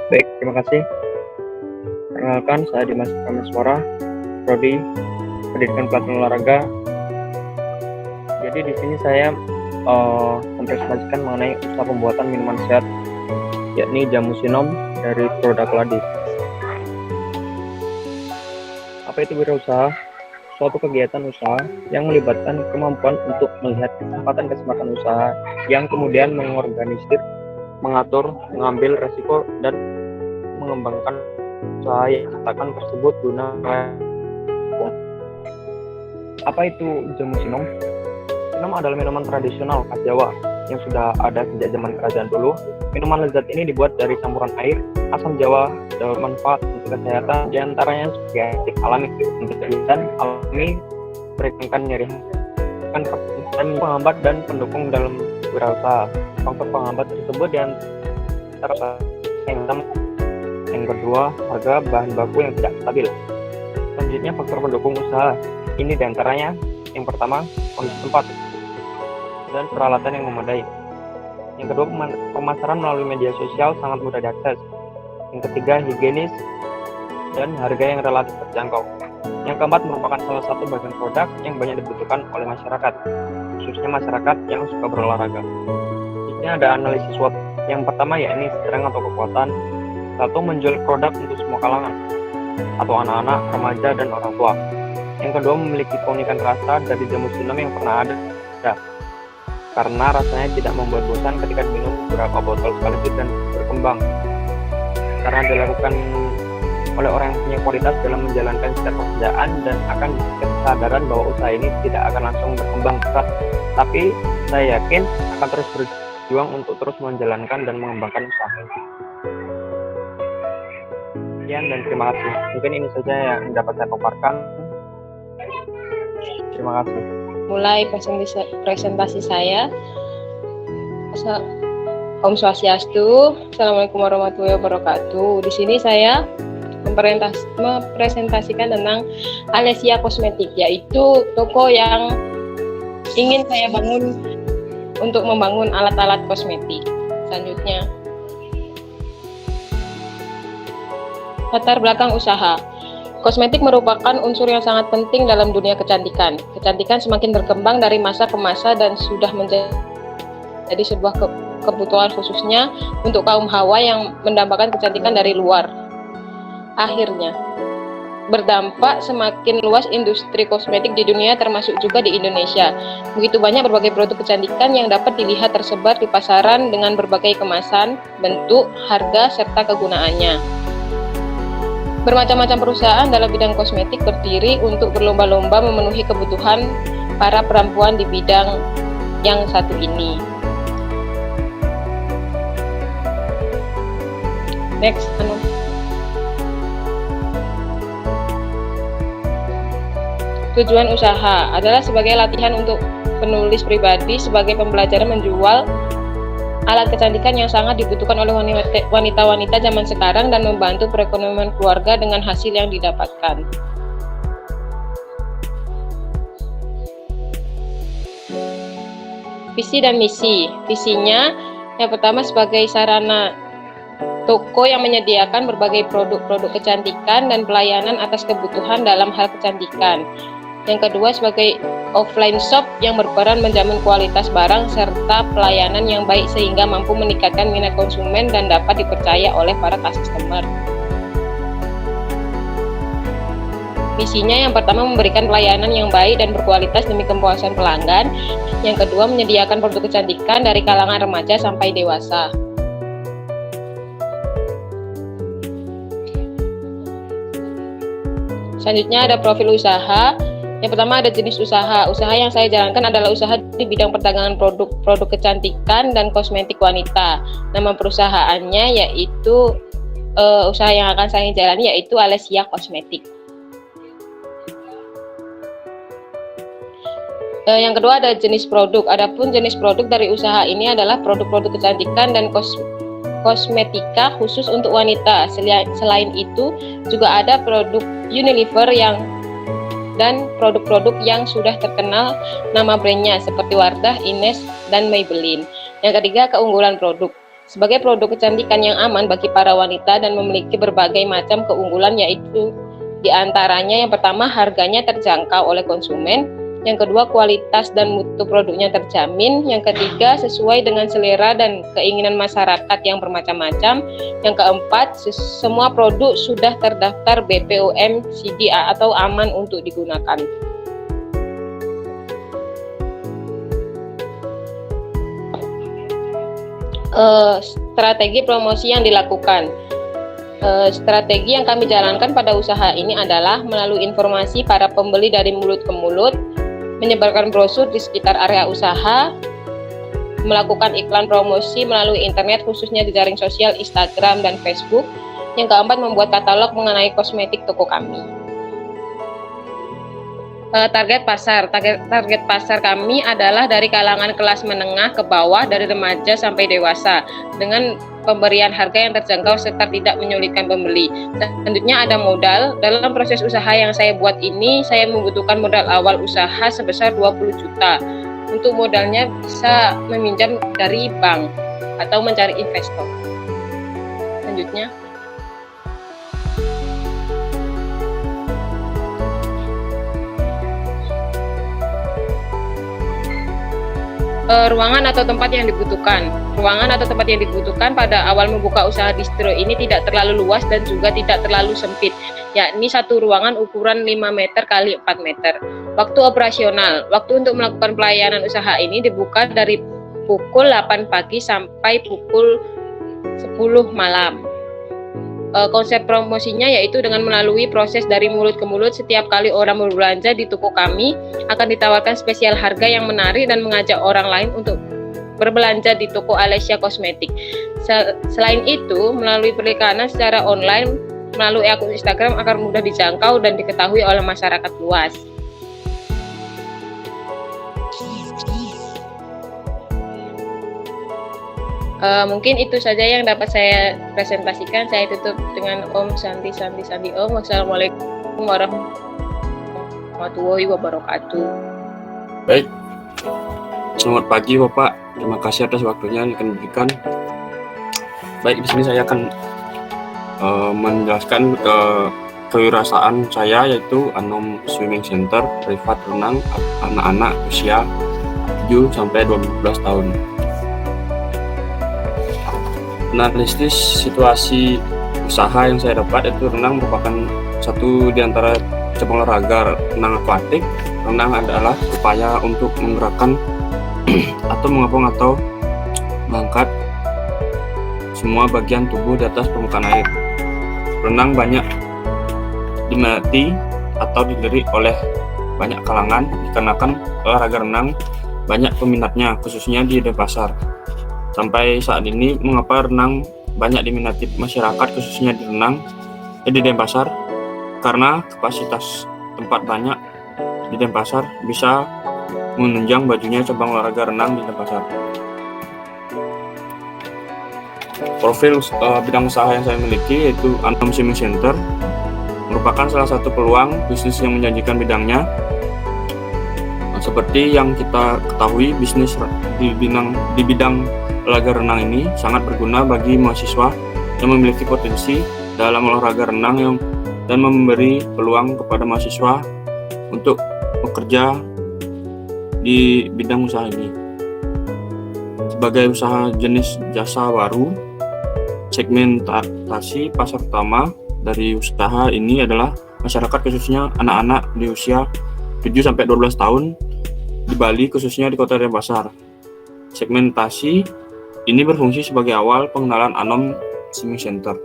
Baik, terima kasih. Perkenalkan, saya Dimas Prameswara, Prodi Pendidikan Pelatihan Olahraga. Jadi di sini saya mempresentasikan mengenai usaha pembuatan minuman sehat, yakni jamu sinom dari produk Ladi. Apa itu wirausaha? Suatu kegiatan usaha yang melibatkan kemampuan untuk melihat kesempatan-kesempatan usaha yang kemudian mengorganisir, mengatur, mengambil resiko, dan mengembangkan usaha yang dikatakan tersebut guna. Apa itu jamu sinom? Sinom adalah minuman tradisional khas Jawa yang sudah ada sejak zaman kerajaan dulu. Minuman lezat ini dibuat dari campuran air, asam jawa, dapat manfaat untuk kesehatan, diantaranya sebagai antiseptik alami, dan alami, meringankan nyeri, dan penghambat dan pendukung dalam wirausaha. Faktor penghambat tersebut diantara yang kedua, harga bahan baku yang tidak stabil. Selanjutnya, faktor pendukung usaha. Ini diantaranya, yang pertama, kondisi tempat dan peralatan yang memadai. Yang kedua, pemasaran melalui media sosial sangat mudah diakses. Yang ketiga, higienis dan harga yang relatif terjangkau. Yang keempat, merupakan salah satu bagian produk yang banyak dibutuhkan oleh masyarakat, khususnya masyarakat yang suka berolahraga. Ini ada analisis SWOT. Yang pertama, yakni strength atau kekuatan. Satu, menjual produk untuk semua kalangan, atau anak-anak, remaja, dan orang tua. Yang kedua, memiliki keunikan rasa dari jamu sinom yang pernah ada, karena rasanya tidak membuat bosan ketika diminum beberapa botol sekaligus dan berkembang. Karena dilakukan oleh orang yang punya kualitas dalam menjalankan setiap pekerjaan dan akan kesadaran bahwa usaha ini tidak akan langsung berkembang pesat, tapi saya yakin akan terus berjuang untuk terus menjalankan dan mengembangkan usaha ini. Sekian dan terima kasih. Mungkin ini saja yang dapat saya paparkan. Terima kasih. Mulai presentasi saya. Om Swastiastu. Assalamualaikum warahmatullahi wabarakatuh. Di sini saya mempresentasikan tentang Alesia Kosmetik, yaitu toko yang ingin saya bangun untuk membangun alat-alat kosmetik. Selanjutnya, latar belakang usaha. Kosmetik merupakan unsur yang sangat penting dalam dunia kecantikan. Kecantikan semakin berkembang dari masa ke masa dan sudah menjadi sebuah kebutuhan khususnya untuk kaum hawa yang mendambakan kecantikan dari luar. Akhirnya, berdampak semakin luas industri kosmetik di dunia termasuk juga di Indonesia. Begitu banyak berbagai produk kecantikan yang dapat dilihat tersebar di pasaran dengan berbagai kemasan, bentuk, harga, serta kegunaannya. Bermacam-macam perusahaan dalam bidang kosmetik berdiri untuk berlomba-lomba memenuhi kebutuhan para perempuan di bidang yang satu ini. Next, Tujuan usaha adalah sebagai latihan untuk penulis pribadi sebagai pembelajaran menjual alat kecantikan yang sangat dibutuhkan oleh wanita-wanita zaman sekarang dan membantu perekonomian keluarga dengan hasil yang didapatkan. Visi dan misi. Visinya yang pertama sebagai sarana toko yang menyediakan berbagai produk-produk kecantikan dan pelayanan atas kebutuhan dalam hal kecantikan. Yang kedua sebagai offline shop yang berperan menjamin kualitas barang serta pelayanan yang baik sehingga mampu meningkatkan minat konsumen dan dapat dipercaya oleh para customer. Misinya yang pertama memberikan pelayanan yang baik dan berkualitas demi kepuasan pelanggan. Yang kedua menyediakan produk kecantikan dari kalangan remaja sampai dewasa. Selanjutnya ada profil usaha. Yang pertama ada jenis usaha. Usaha yang saya jalankan adalah usaha di bidang perdagangan produk kecantikan dan kosmetik wanita. Nama perusahaannya yaitu usaha yang akan saya jalani yaitu Alesia Kosmetik. Yang kedua ada jenis produk. Adapun jenis produk dari usaha ini adalah produk-produk kecantikan dan kosmetika khusus untuk wanita. Selain itu juga ada produk Unilever dan produk-produk yang sudah terkenal nama brandnya seperti Wardah, Ines, dan Maybelline. Yang ketiga, keunggulan produk. sebagai produk kecantikan yang aman bagi para wanita dan memiliki berbagai macam keunggulan, yaitu di antaranya yang pertama harganya terjangkau oleh konsumen, yang kedua kualitas dan mutu produknya terjamin, yang ketiga sesuai dengan selera dan keinginan masyarakat yang bermacam-macam, yang keempat semua produk sudah terdaftar BPOM CDA atau aman untuk digunakan. Strategi promosi yang dilakukan. Strategi yang kami jalankan pada usaha ini adalah melalui informasi para pembeli dari mulut ke mulut, menyebarkan brosur di sekitar area usaha, melakukan iklan promosi melalui internet khususnya di jaring sosial Instagram dan Facebook. Yang keempat, membuat katalog mengenai kosmetik toko kami. Target pasar kami adalah dari kalangan kelas menengah ke bawah, dari remaja sampai dewasa, dengan pemberian harga yang terjangkau serta tidak menyulitkan pembeli. Selanjutnya ada modal. Dalam proses usaha yang saya buat ini, saya membutuhkan modal awal usaha sebesar 20 juta. Untuk modalnya bisa meminjam dari bank atau mencari investor. Selanjutnya, ruangan atau tempat yang dibutuhkan. Ruangan atau tempat yang dibutuhkan pada awal membuka usaha distro ini tidak terlalu luas dan juga tidak terlalu sempit, yakni satu ruangan ukuran 5 meter kali 4 meter. Waktu operasional. Waktu untuk melakukan pelayanan usaha ini dibuka dari pukul 8 pagi sampai pukul 10 malam. Konsep promosinya yaitu dengan melalui proses dari mulut ke mulut. Setiap kali orang berbelanja di toko kami akan ditawarkan spesial harga yang menarik dan mengajak orang lain untuk berbelanja di toko Alesia Kosmetik. Selain itu, melalui perikanan secara online melalui akun Instagram akan mudah dijangkau dan diketahui oleh masyarakat luas. Mungkin itu saja yang dapat saya presentasikan. Saya tutup dengan Om Santi Om. Wassalamualaikum warahmatullahi wabarakatuh. Baik, selamat pagi Bapak. Terima kasih atas waktunya yang akan diberikan. Baik, di sini saya akan menjelaskan kewirausahaan saya, yaitu Anom Swimming Center privat renang anak-anak usia 7 sampai 12 tahun. Analisis situasi usaha yang saya dapat, itu renang merupakan satu di antara cabang olahraga renang akuatik. Renang adalah upaya untuk menggerakkan atau mengapung atau mengangkat semua bagian tubuh di atas permukaan air. Renang banyak diminati atau dilirik oleh banyak kalangan dikarenakan olahraga renang banyak peminatnya, khususnya di Denpasar. Sampai saat ini, mengapa renang banyak diminati masyarakat khususnya di Denpasar? Karena kapasitas tempat banyak di Denpasar bisa menunjang bajunya cabang olahraga renang di Denpasar. Profil bidang usaha yang saya miliki yaitu Anom Swimming Center, merupakan salah satu peluang bisnis yang menjanjikan bidangnya. Seperti yang kita ketahui, bisnis di bidang olahraga renang ini sangat berguna bagi mahasiswa yang memiliki potensi dalam olahraga renang dan memberi peluang kepada mahasiswa untuk bekerja di bidang usaha ini. Sebagai usaha jenis jasa baru, segmentasi pasar utama dari usaha ini adalah masyarakat, khususnya anak-anak di usia 7 sampai 12 tahun di Bali, khususnya di Kota Denpasar. Segmentasi ini berfungsi sebagai awal pengenalan Anom Swimming Center.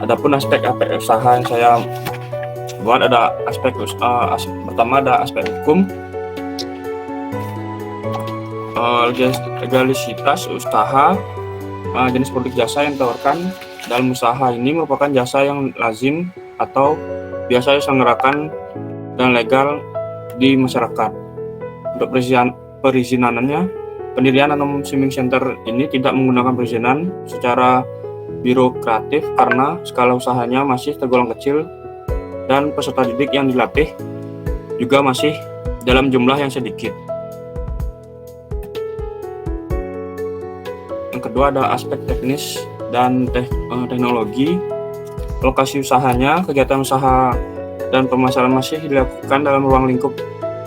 Adapun aspek usaha yang saya buat, ada aspek pertama ada aspek hukum, legalisitas usaha. Jenis produk jasa yang ditawarkan dalam usaha ini merupakan jasa yang lazim atau biasa diselenggarakan dan legal di masyarakat. Untuk perizinannya, pendirian Anom Swimming Center ini tidak menggunakan perizinan secara birokratif karena skala usahanya masih tergolong kecil dan peserta didik yang dilatih juga masih dalam jumlah yang sedikit. kedua ada aspek teknis dan teknologi. Lokasi usahanya, kegiatan usaha dan pemasaran masih dilakukan dalam ruang lingkup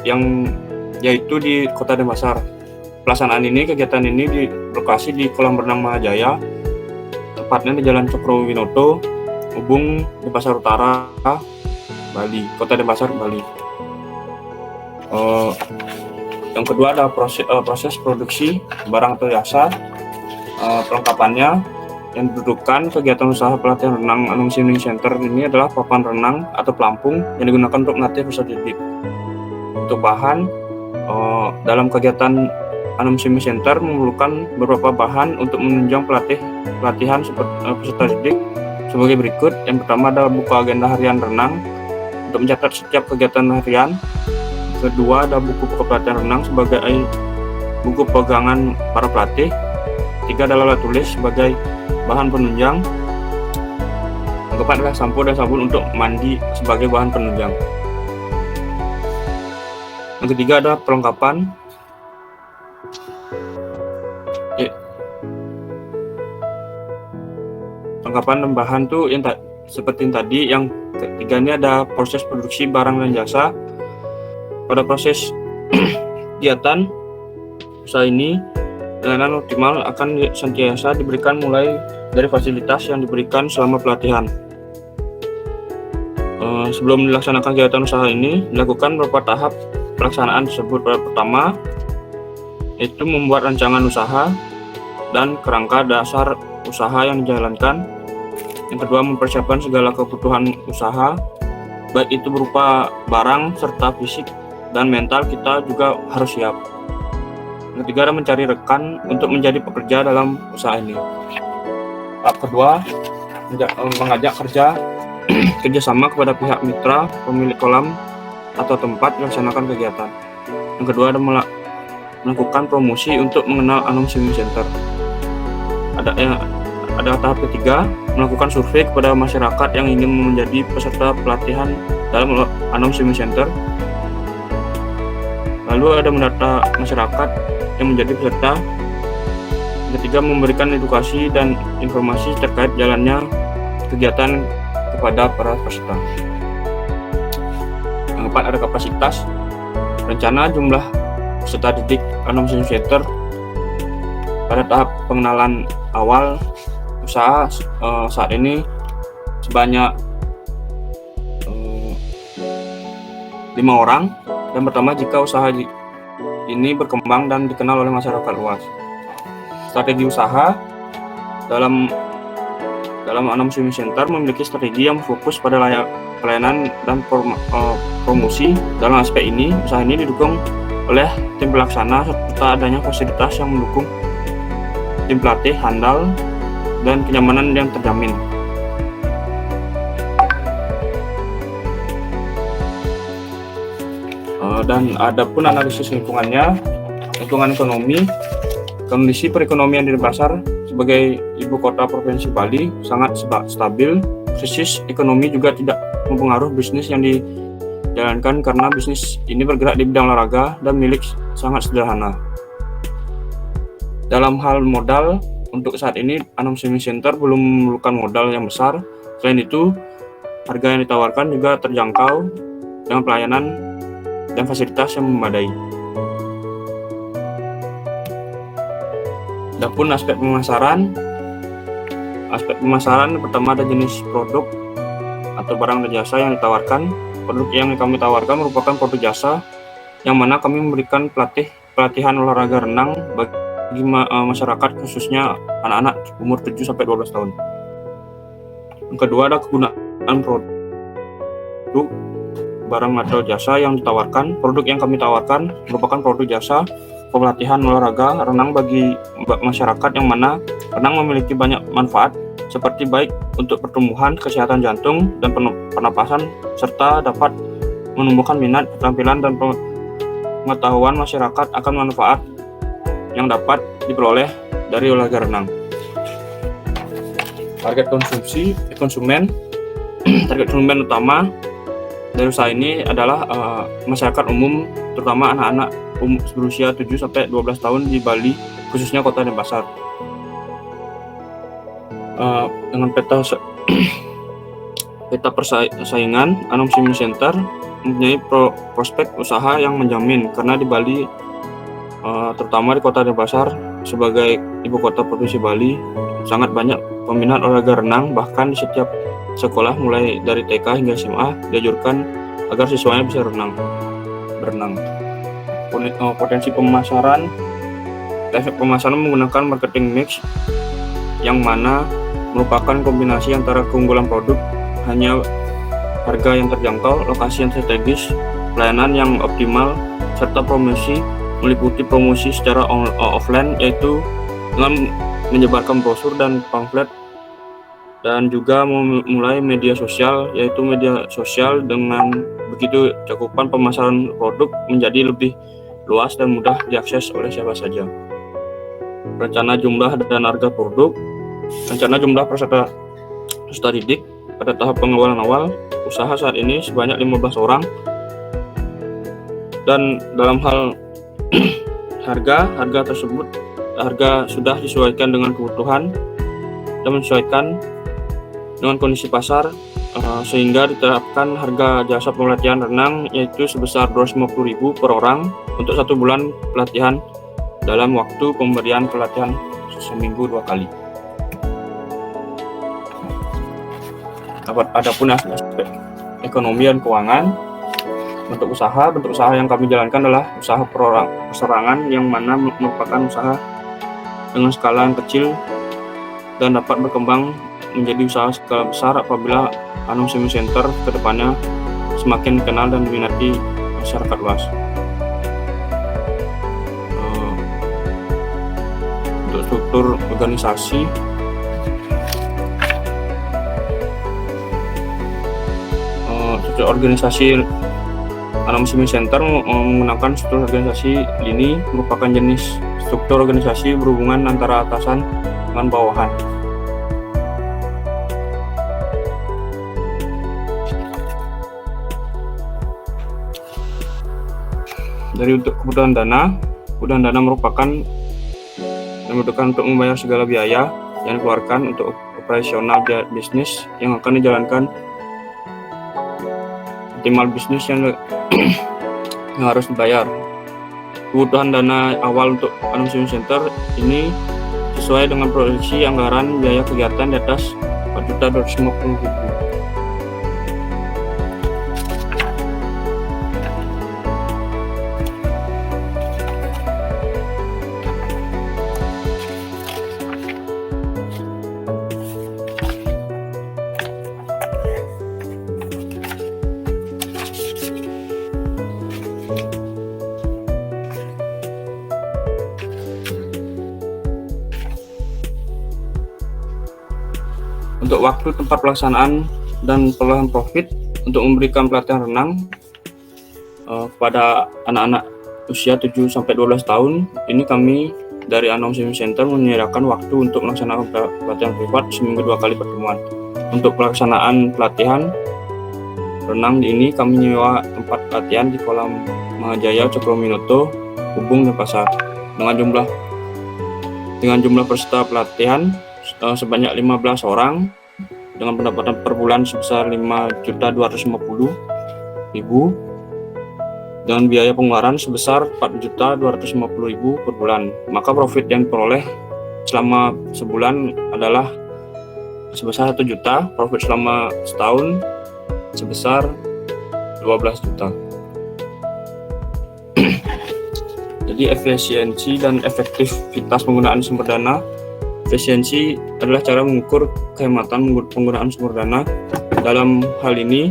yang yaitu di Kota Denpasar. Pelaksanaan ini, kegiatan ini di lokasi di kolam renang Mahajaya, tepatnya di Jalan Cokro-Winoto, Ubung, Denpasar Utara, Bali, Kota Denpasar, Bali. Yang kedua ada proses produksi barang atau jasa. Perlengkapannya yang didudukan kegiatan usaha pelatihan renang Anum Swimming Center ini adalah papan renang atau pelampung yang digunakan untuk melatih peserta didik. Untuk bahan, dalam kegiatan Anum Swimming Center memerlukan beberapa bahan untuk menunjang pelatihan peserta didik sebagai berikut. Yang pertama ada buku agenda harian renang untuk mencatat setiap kegiatan harian. Kedua ada buku pelatihan renang sebagai buku pegangan para pelatih. Tiga adalah alat tulis sebagai bahan penunjang. Yang keempat adalah sampo dan sabun untuk mandi sebagai bahan penunjang. Yang ketiga ada perlengkapan. Perlengkapan dan bahan tuh yang seperti tadi. Yang ketiga ini ada proses produksi barang dan jasa. Pada proses kegiatan usaha ini, pelayanan optimal akan senantiasa diberikan mulai dari fasilitas yang diberikan selama pelatihan. Sebelum dilaksanakan kegiatan usaha ini, dilakukan beberapa tahap pelaksanaan tersebut. Pertama, itu membuat rancangan usaha dan kerangka dasar usaha yang dijalankan. Yang kedua, mempersiapkan segala kebutuhan usaha, baik itu berupa barang serta fisik dan mental kita juga harus siap. Yang ketiga adalah mencari rekan untuk menjadi pekerja dalam usaha ini. Tahap kedua, mengajak kerjasama kepada pihak mitra, pemilik kolam atau tempat melaksanakan kegiatan. Yang kedua adalah melakukan promosi untuk mengenal Anum Swimming Center. Ada tahap ketiga, melakukan survei kepada masyarakat yang ingin menjadi peserta pelatihan dalam Anum Swimming Center. Lalu ada mendata masyarakat yang menjadi peserta. Ketiga, memberikan edukasi dan informasi terkait jalannya kegiatan kepada para peserta. Yang keempat ada kapasitas. Rencana jumlah peserta didik Anum Swimming Center pada tahap pengenalan awal usaha saat ini sebanyak 5 orang. Yang pertama, jika usaha ini berkembang dan dikenal oleh masyarakat luas. Strategi usaha dalam Anum Swimming Center memiliki strategi yang fokus pada pelayanan dan promosi. Dalam aspek ini, usaha ini didukung oleh tim pelaksana serta adanya fasilitas yang mendukung tim pelatih handal dan kenyamanan yang terjamin. Dan ada pun analisis lingkungannya, lingkungan ekonomi, kondisi perekonomian di Denpasar sebagai ibu kota provinsi Bali sangat stabil. Krisis ekonomi juga tidak mempengaruhi bisnis yang dijalankan karena bisnis ini bergerak di bidang olahraga dan milik sangat sederhana. Dalam hal modal, untuk saat ini Anum Swimming Center belum memerlukan modal yang besar. Selain itu, harga yang ditawarkan juga terjangkau dengan pelayanan dan fasilitas yang memadai. Adapun aspek pemasaran pertama ada jenis produk atau barang dan jasa yang ditawarkan. Produk yang kami tawarkan merupakan produk jasa yang mana kami memberikan pelatihan olahraga renang bagi masyarakat, khususnya anak-anak umur 7-12 tahun. Yang kedua ada kegunaan produk barang atau jasa yang ditawarkan. Produk yang kami tawarkan merupakan produk jasa pelatihan olahraga renang bagi masyarakat yang mana renang memiliki banyak manfaat seperti baik untuk pertumbuhan, kesehatan jantung dan pernapasan serta dapat menumbuhkan minat, keterampilan dan pengetahuan masyarakat akan manfaat yang dapat diperoleh dari olahraga renang. Target konsumen utama dari usaha ini adalah masyarakat umum, terutama anak-anak berusia 7-12 tahun di Bali, khususnya Kota Denpasar. Dengan peta persaingan, Anom Swimming Center mempunyai prospek usaha yang menjamin, karena di Bali, terutama di Kota Denpasar sebagai ibu kota provinsi Bali, sangat banyak peminat olahraga renang. Bahkan di setiap sekolah mulai dari TK hingga SMA dianjurkan agar siswanya bisa berenang. Potensi pemasaran menggunakan marketing mix, yang mana merupakan kombinasi antara keunggulan produk, hanya harga yang terjangkau, lokasi yang strategis, pelayanan yang optimal, serta promosi meliputi promosi secara offline, yaitu dengan menyebarkan brosur dan pamflet, dan juga memulai media sosial, yaitu media sosial dengan begitu cakupan pemasaran produk menjadi lebih luas dan mudah diakses oleh siapa saja. Rencana jumlah dan harga produk. Rencana jumlah peserta didik pada tahap pengawalan awal usaha saat ini sebanyak 15 orang, dan dalam hal harga sudah disesuaikan dengan kebutuhan dan menyesuaikan dengan kondisi pasar, sehingga diterapkan harga jasa pelatihan renang yaitu sebesar 250.000 per orang untuk 1 bulan pelatihan, dalam waktu pemberian pelatihan seminggu 2 kali. Adapun aspek ekonomi dan keuangan, bentuk usaha yang kami jalankan adalah usaha perseorangan, yang mana merupakan usaha dengan skala yang kecil dan dapat berkembang menjadi usaha skala besar apabila Anom Swimming Center kedepannya semakin dikenal dan diminati masyarakat luas. Untuk struktur organisasi, Anom Swimming Center menggunakan struktur organisasi lini, merupakan jenis struktur organisasi berhubungan antara atasan dengan bawahan. Dari untuk kebutuhan dana merupakan untuk membayar segala biaya yang dikeluarkan untuk operasional bisnis yang akan dijalankan. Optimal bisnis yang harus dibayar. Kebutuhan dana awal untuk Anom Swimming Center ini sesuai dengan proyeksi anggaran biaya kegiatan di atas 4.250.000. Untuk waktu, tempat pelaksanaan, dan peluang profit untuk memberikan pelatihan renang kepada anak-anak usia 7-12 tahun, ini kami dari Anom Swimming Center menyediakan waktu untuk melaksanakan pelatihan privat seminggu 2 kali pertemuan. Untuk pelaksanaan pelatihan renang ini kami nyewa tempat pelatihan di Kolam Mahajaya Cokroaminoto, Ubung, Denpasar, dengan jumlah peserta pelatihan sebanyak 15 orang dengan pendapatan per bulan sebesar 5.250.000 dengan biaya pengeluaran sebesar 4.250.000 per bulan. Maka profit yang diperoleh selama sebulan adalah sebesar 1 juta, profit selama setahun sebesar 12 juta. Jadi efisiensi dan efektivitas penggunaan sumber dana. Efisiensi adalah cara mengukur kehematan penggunaan sumber dana. Dalam hal ini,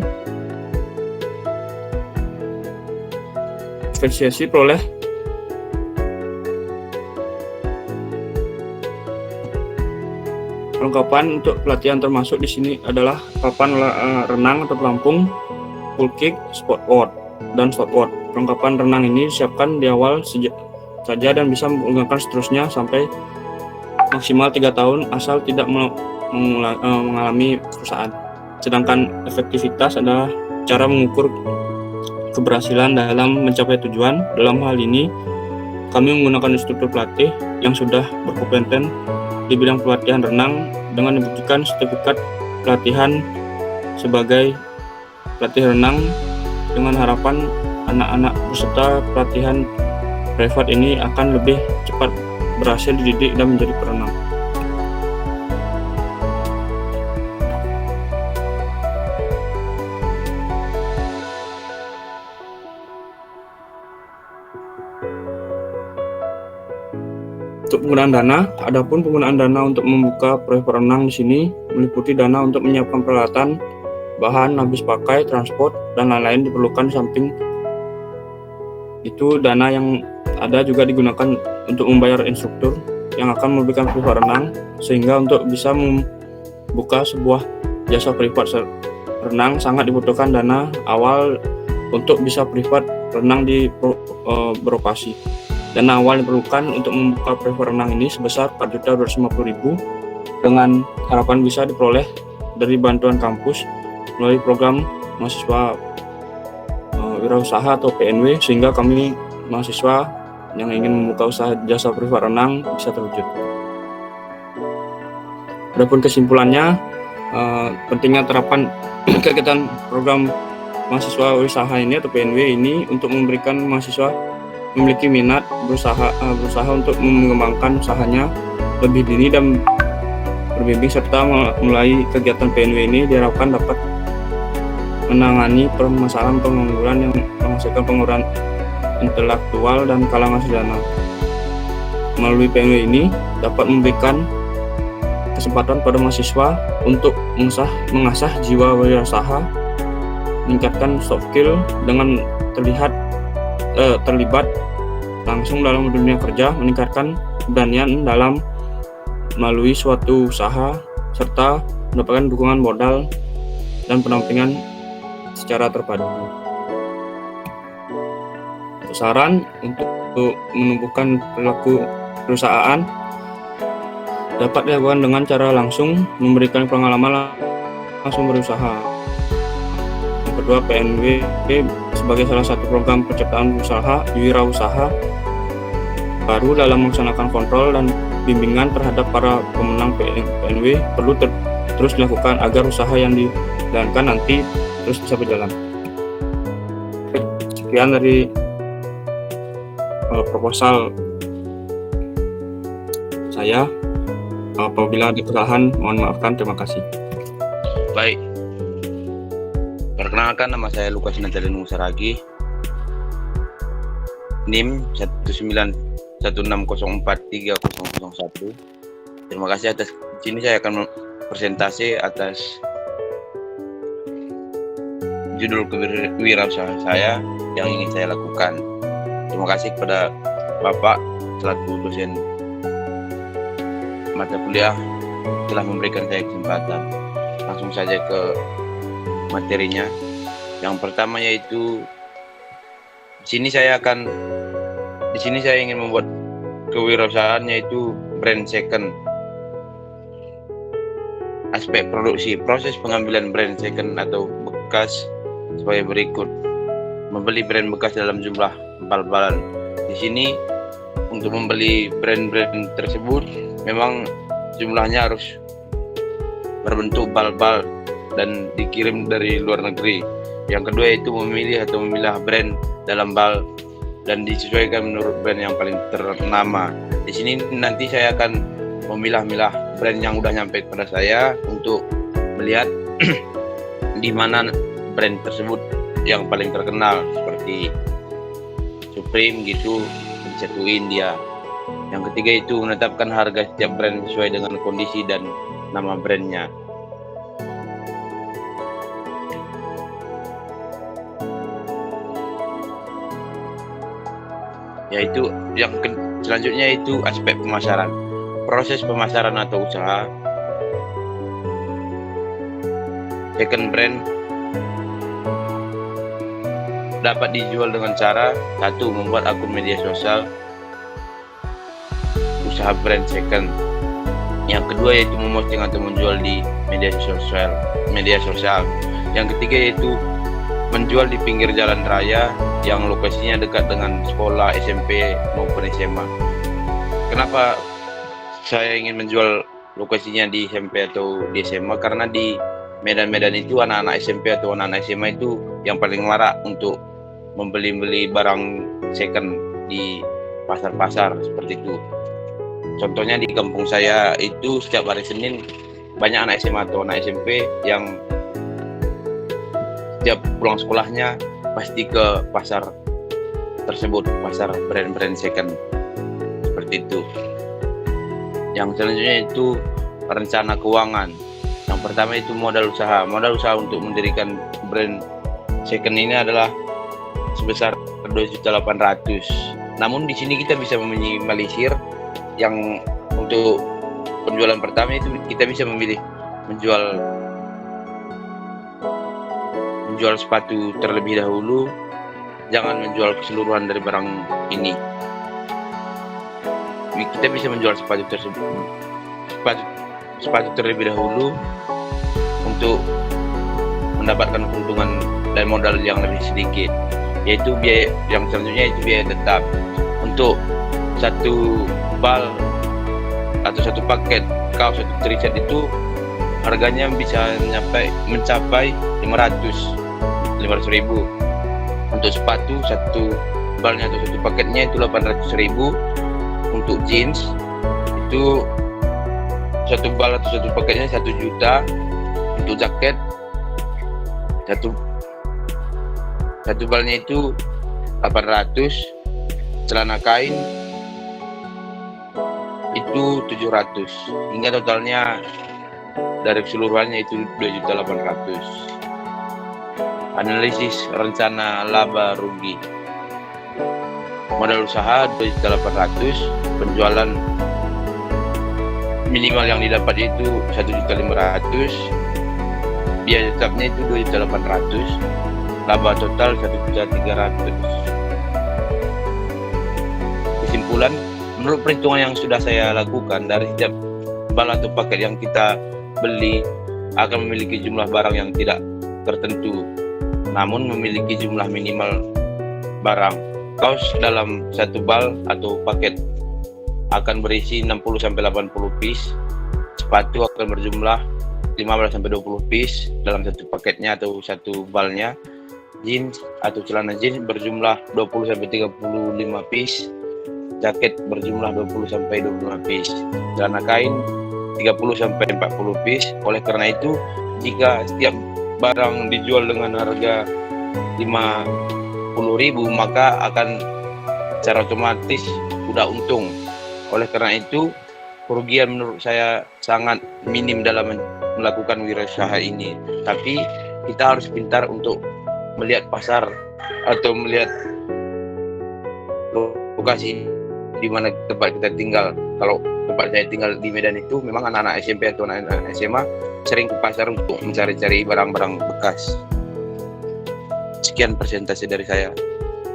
efisiensi peroleh perlengkapan untuk pelatihan, termasuk di sini adalah papan renang atau pelampung, full kick, spotboard, dan shortboard. Perlengkapan renang ini disiapkan di awal saja dan bisa menggunakan seterusnya sampai maksimal 3 tahun asal tidak mengalami kerusakan. Sedangkan efektivitas adalah cara mengukur keberhasilan dalam mencapai tujuan. Dalam hal ini, kami menggunakan instruktur pelatih yang sudah berkompeten di bidang pelatihan renang dengan membuktikan sertifikat pelatihan sebagai pelatih renang, dengan harapan anak-anak peserta pelatihan privat ini akan lebih cepat berhasil dididik dan menjadi perenang. Untuk penggunaan dana, adapun penggunaan dana untuk membuka proyek renang di sini meliputi dana untuk menyiapkan peralatan, bahan habis pakai, transport, dan lain-lain diperlukan. Samping itu, dana yang ada juga digunakan untuk membayar instruktur yang akan memberikan privat renang, sehingga untuk bisa membuka sebuah jasa privat renang sangat dibutuhkan dana awal untuk bisa privat renang beroperasi. Dana awal diperlukan untuk membuka privat renang ini sebesar 4.250.000 dengan harapan bisa diperoleh dari bantuan kampus melalui program mahasiswa wirausaha atau PNW, sehingga kami mahasiswa yang ingin membuka usaha jasa privat renang bisa terwujud. Adapun kesimpulannya, pentingnya terapan kegiatan program mahasiswa usaha ini atau PNW ini untuk memberikan mahasiswa memiliki minat berusaha untuk mengembangkan usahanya lebih dini dan berbimbing, serta mulai kegiatan PNW ini diharapkan dapat menangani permasalahan pengangguran yang menghasilkan pengurangan intelektual dan kalangan sarjana. Melalui PNW ini dapat memberikan kesempatan pada mahasiswa untuk mengasah jiwa wirausaha, meningkatkan soft skill dengan terlibat langsung dalam dunia kerja, meningkatkan keberanian dalam melalui suatu usaha, serta mendapatkan dukungan modal dan pendampingan secara terpadu. Saran untuk menumbuhkan perilaku perusahaan dapat dilakukan dengan cara langsung memberikan pengalaman langsung berusaha. Yang kedua, PNW sebagai salah satu program penciptaan usaha wirausaha baru dalam melaksanakan kontrol dan bimbingan terhadap para pemenang PNW perlu terus dilakukan agar usaha yang dijalankan nanti terus bisa berjalan. Sekian dari proposal saya. Apabila ada kesalahan, mohon maafkan. Terima kasih. Baik, perkenalkan, nama saya Lukas Natalin Musaragi, NIM 19160430001. Terima kasih atas sini. Saya akan presentasi atas judul kewirausahaan saya yang ingin saya lakukan. Terima kasih kepada Bapak selaku dosen mata kuliah telah memberikan saya kesempatan. Langsung saja ke materinya. Yang pertama yaitu di sini saya ingin membuat kewirausahaan yaitu brand second. Aspek produksi, proses pengambilan brand second atau bekas sebagai berikut. Membeli brand bekas dalam jumlah bal-balan. Di sini untuk membeli brand-brand tersebut memang jumlahnya harus berbentuk bal-bal dan dikirim dari luar negeri. Yang kedua yaitu memilah brand dalam bal dan disesuaikan menurut brand yang paling ternama. Di sini nanti saya akan memilah-milah brand yang udah nyampe kepada saya untuk melihat di mana brand tersebut yang paling terkenal seperti Supreme gitu, disatuin dia. Yang ketiga itu menetapkan harga setiap brand sesuai dengan kondisi dan nama brandnya. Yaitu selanjutnya itu aspek pemasaran. Proses pemasaran atau usaha second brand dapat dijual dengan cara satu, membuat akun media sosial usaha brand second. Yang kedua yaitu memposting atau menjual di media sosial. Yang ketiga yaitu menjual di pinggir jalan raya yang lokasinya dekat dengan sekolah SMP maupun SMA. Kenapa saya ingin menjual lokasinya di SMP atau di SMA? Karena di Medan itu anak-anak SMP atau anak-anak SMA itu yang paling marak untuk membeli barang second di pasar-pasar seperti itu. Contohnya di kampung saya itu setiap hari Senin banyak anak SMA atau anak SMP yang setiap pulang sekolahnya pasti ke pasar tersebut, pasar brand-brand second seperti itu. Yang selanjutnya itu rencana keuangan. Yang pertama itu modal usaha. Modal usaha untuk mendirikan brand second ini adalah sebesar 2.800.000. Namun di sini kita bisa meminimalisir yang untuk penjualan pertama itu kita bisa memilih menjual sepatu terlebih dahulu, jangan menjual keseluruhan dari barang ini. Kita bisa menjual sepatu tersebut, sepatu terlebih dahulu untuk mendapatkan keuntungan dan modal yang lebih sedikit, yaitu biaya yang selanjutnya itu biaya tetap. Untuk satu bal atau satu paket kaos atau t-shirt itu harganya bisa mencapai 500.000. Untuk sepatu satu balnya atau satu paketnya itu 800.000. Untuk jeans itu satu bal atau satu paketnya 1 juta. Untuk jaket satu balnya itu 800. Celana kain itu 700, hingga totalnya dari keseluruhannya itu 2.800.000. Analisis rencana laba rugi. Modal usaha 2.800.000, penjualan minimal yang didapat itu 1.500.000, biaya tetapnya itu 2.800.000, laba total 1.300.000. Kesimpulan, menurut perhitungan yang sudah saya lakukan, dari setiap bal atau paket yang kita beli akan memiliki jumlah barang yang tidak tertentu, namun memiliki jumlah minimal barang. Kaos dalam satu bal atau paket akan berisi 60-80 piece, sepatu akan berjumlah 15-20 piece dalam satu paketnya atau satu balnya, jeans atau celana jeans berjumlah 20-35 piece, jaket berjumlah 20-25 piece, celana kain 30-40 piece. Oleh karena itu, jika setiap barang dijual dengan harga 50.000, maka akan secara otomatis sudah untung. Oleh karena itu, kerugian menurut saya sangat minim dalam melakukan wirausaha ini. Tapi kita harus pintar untuk melihat pasar atau melihat lokasi di mana tempat kita tinggal. Kalau tempat saya tinggal di Medan itu memang anak-anak SMP atau anak-anak SMA sering ke pasar untuk mencari-cari barang-barang bekas. Sekian presentasi dari saya.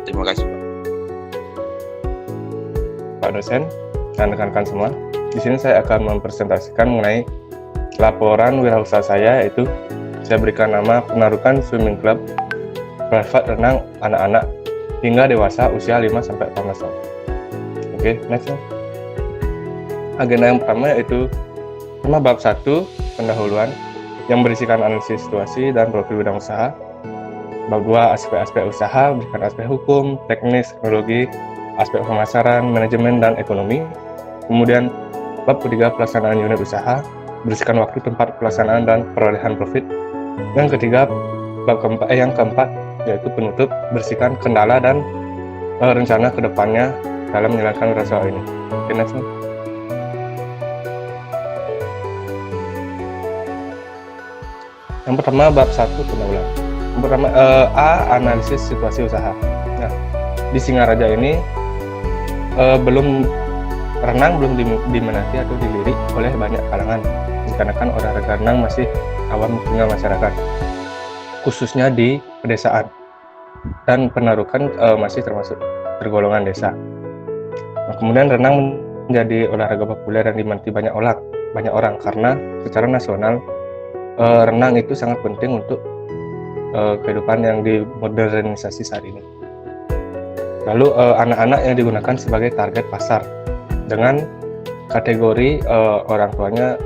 Terima kasih, Pak. Pak dosen dan rekan-rekan semua, di sini saya akan mempresentasikan mengenai laporan wirausaha saya, yaitu saya berikan nama Penarukan Swimming Club Private Renang Anak-anak hingga dewasa usia 5-18 tahun. Oke, next. Agenda yang pertama yaitu bab 1, pendahuluan, yang berisikan analisis situasi dan profil bidang usaha. Bab 2, aspek-aspek usaha, berikan aspek hukum, teknis, teknologi, aspek pemasaran, manajemen, dan ekonomi. Kemudian bab ketiga, pelaksanaan unit usaha, berisikan waktu, tempat pelaksanaan, dan perolehan profit. Yang ketiga, yang keempat, yaitu penutup, berisikan kendala dan rencana ke depannya dalam menjalankan wirausaha ini. Oke, next. Yang pertama, bab 1, pendahuluan. Yang pertama, A, analisis situasi usaha. Nah, di Singaraja ini renang belum diminati atau dilirik oleh banyak kalangan, dikarenakan olahraga renang masih awam tinggal masyarakat, khususnya di pedesaan, dan Penarukan masih termasuk tergolongan desa. Nah, kemudian renang menjadi olahraga populer dan diminati banyak orang karena secara nasional renang itu sangat penting untuk kehidupan yang dimodernisasi saat ini. Lalu anak-anak yang digunakan sebagai target pasar dengan kategori orang tuanya,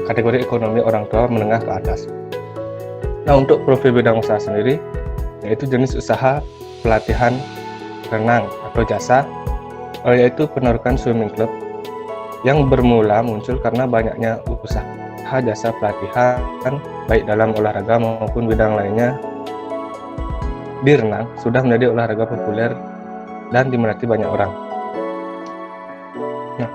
kategori ekonomi orang tua menengah ke atas. Nah, untuk profil bidang usaha sendiri, yaitu jenis usaha pelatihan renang atau jasa, yaitu penarukan swimming club yang bermula muncul karena banyaknya usaha jasa pelatihan baik dalam olahraga maupun bidang lainnya di renang sudah menjadi olahraga populer dan diminati banyak orang. Nah,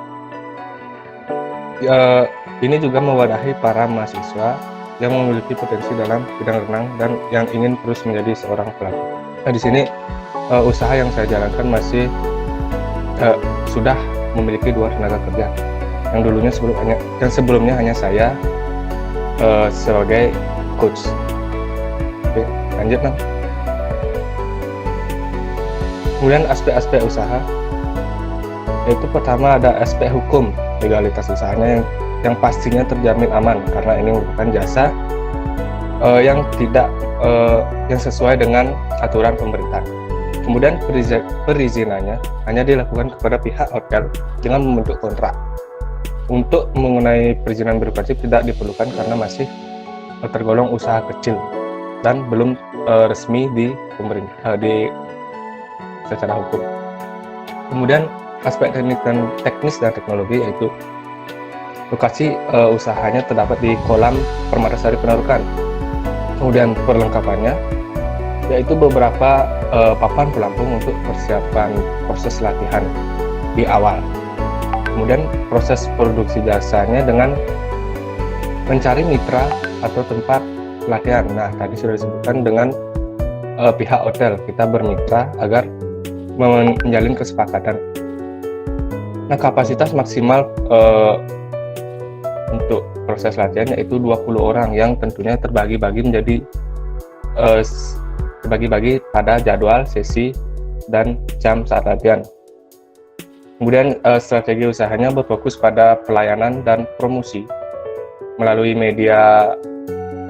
ini juga mewadahi para mahasiswa yang memiliki potensi dalam bidang renang dan yang ingin terus menjadi seorang pelatih. Nah, di sini usaha yang saya jalankan masih sudah memiliki 2 tenaga kerja. Yang sebelumnya hanya saya sebagai coach. Oke, lanjut Nam. Kemudian aspek-aspek usaha, yaitu pertama ada aspek hukum, legalitas usahanya yang pastinya terjamin aman karena ini merupakan jasa yang tidak yang sesuai dengan aturan pemerintah. Kemudian perizinannya hanya dilakukan kepada pihak hotel dengan membentuk kontrak. Untuk mengenai perizinan birokrasi tidak diperlukan karena masih tergolong usaha kecil dan belum resmi di pemerintah secara hukum. Kemudian aspek teknis dan teknologi, yaitu lokasi usahanya terdapat di kolam Permatasari Penarukan. Kemudian perlengkapannya yaitu beberapa papan pelampung untuk persiapan proses latihan di awal. Kemudian proses produksi jasanya dengan mencari mitra atau tempat pelatihan. Nah, tadi sudah disebutkan dengan pihak hotel kita bermitra agar menjalin kesepakatan. Nah, kapasitas maksimal untuk proses latihan yaitu 20 orang yang tentunya terbagi-bagi pada jadwal, sesi, dan jam saat latihan. Kemudian strategi usahanya berfokus pada pelayanan dan promosi melalui media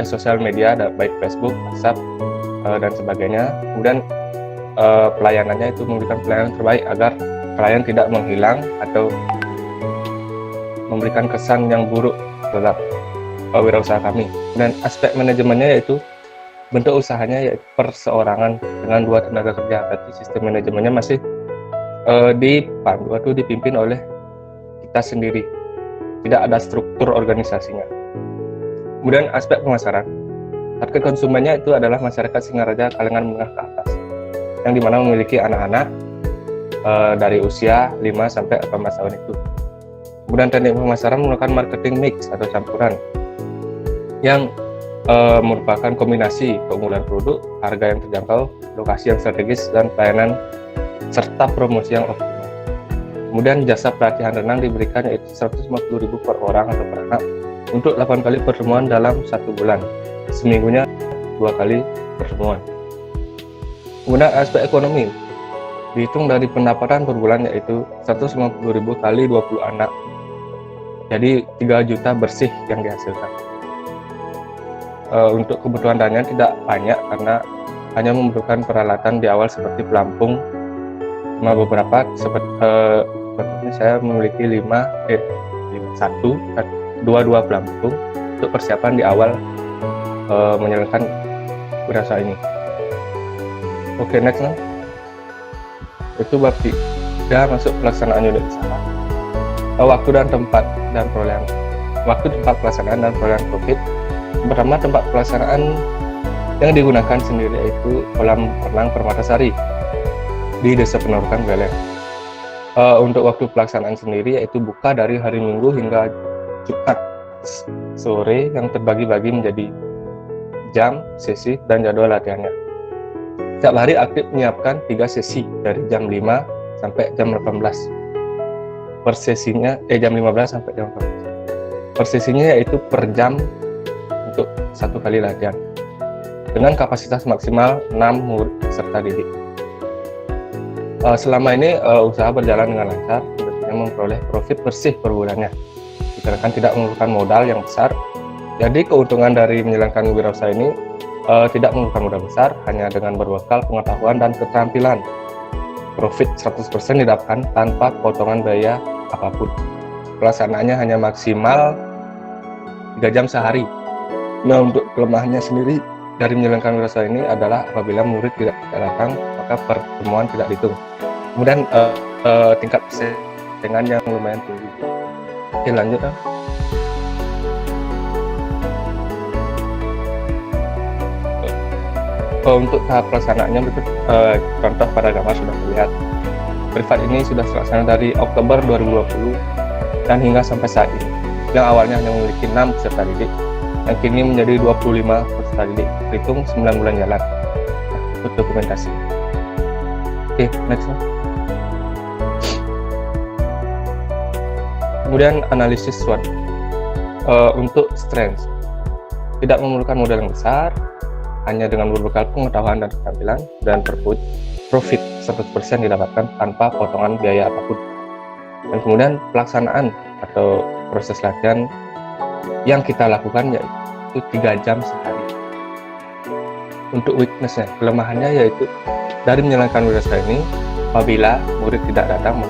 sosial media, baik Facebook, WhatsApp, dan sebagainya. Kemudian pelayanannya itu memberikan pelayanan terbaik agar klien tidak menghilang atau memberikan kesan yang buruk terhadap wirausaha kami. Dan aspek manajemennya yaitu bentuk usahanya yaitu perseorangan dengan 2 tenaga kerja. Berarti sistem manajemennya masih dipandu atau dipimpin oleh kita sendiri, tidak ada struktur organisasinya. Kemudian aspek pemasaran, target konsumennya itu adalah masyarakat Singaraja kalangan menengah ke atas, yang dimana memiliki anak-anak dari usia 5 sampai 18 tahun itu. Kemudian teknik pemasaran menggunakan marketing mix atau campuran, yang merupakan kombinasi keunggulan produk, harga yang terjangkau, lokasi yang strategis, dan pelayanan serta promosi yang optimal. Kemudian jasa pelatihan renang diberikan yaitu 150.000 per orang atau per anak untuk 8 kali pertemuan dalam 1 bulan. Seminggunya 2 kali pertemuan. Kemudian aspek ekonomi dihitung dari pendapatan per bulan yaitu 150.000 kali 20 anak. Jadi 3 juta bersih yang dihasilkan. Untuk kebutuhan dana tidak banyak karena hanya membutuhkan peralatan di awal seperti pelampung. Cuma beberapa seperti saya memiliki 2 pelampung untuk persiapan di awal menjalankan wirausaha ini. Oke, next nah. Itu bab 3 masuk pelaksanaan unit usaha. Waktu dan tempat dan perolehan. Waktu, tempat pelaksanaan dan perolehan profit. Pertama, tempat pelaksanaan yang digunakan sendiri yaitu kolam renang Permatasari di Desa Penarukan, Beleng. Untuk waktu pelaksanaan sendiri yaitu buka dari hari Minggu hingga Jumat sore yang terbagi-bagi menjadi jam, sesi, dan jadwal latihannya. Setiap hari aktif menyiapkan 3 sesi dari jam 5 sampai jam 18. Per sesinya jam 15 sampai jam 18. Per sesinya yaitu per jam untuk 1 kali latihan. Dengan kapasitas maksimal 6 murid serta didik. Selama ini usaha berjalan dengan lancar, tentunya memperoleh profit bersih per bulannya. Dikarenakan tidak memerlukan modal yang besar, jadi keuntungan dari menjalankan wirausaha ini tidak memerlukan modal besar, hanya dengan berbekal pengetahuan dan keterampilan profit 100% didapatkan tanpa potongan biaya apapun. Pelaksanaannya hanya maksimal 3 jam sehari. Nah, untuk kelemahannya sendiri dari menjalankan wirausaha ini adalah apabila murid tidak datang, maka pertemuan tidak dihitung. Kemudian tingkat persaingan yang lumayan tinggi. Oke, lanjut. Untuk tahap pelaksanaannya berikut contoh pada gambar sudah terlihat. Privat ini sudah terlaksana dari Oktober 2020 dan hingga sampai saat ini. Yang awalnya hanya memiliki 6 peserta didik, yang kini menjadi 25 peserta didik, hitung 9 bulan jalan. Ikut dokumentasi. Oke, next. Kemudian analisis SWOT. Untuk strength, tidak memerlukan modal yang besar, hanya dengan berbekal pengetahuan dan keterampilan, dan profit 100% didapatkan tanpa potongan biaya apapun. Dan kemudian pelaksanaan atau proses latihan yang kita lakukan yaitu 3 jam sehari. Untuk weakness-nya, kelemahannya yaitu dari menjalankan wirausaha ini, apabila murid tidak datang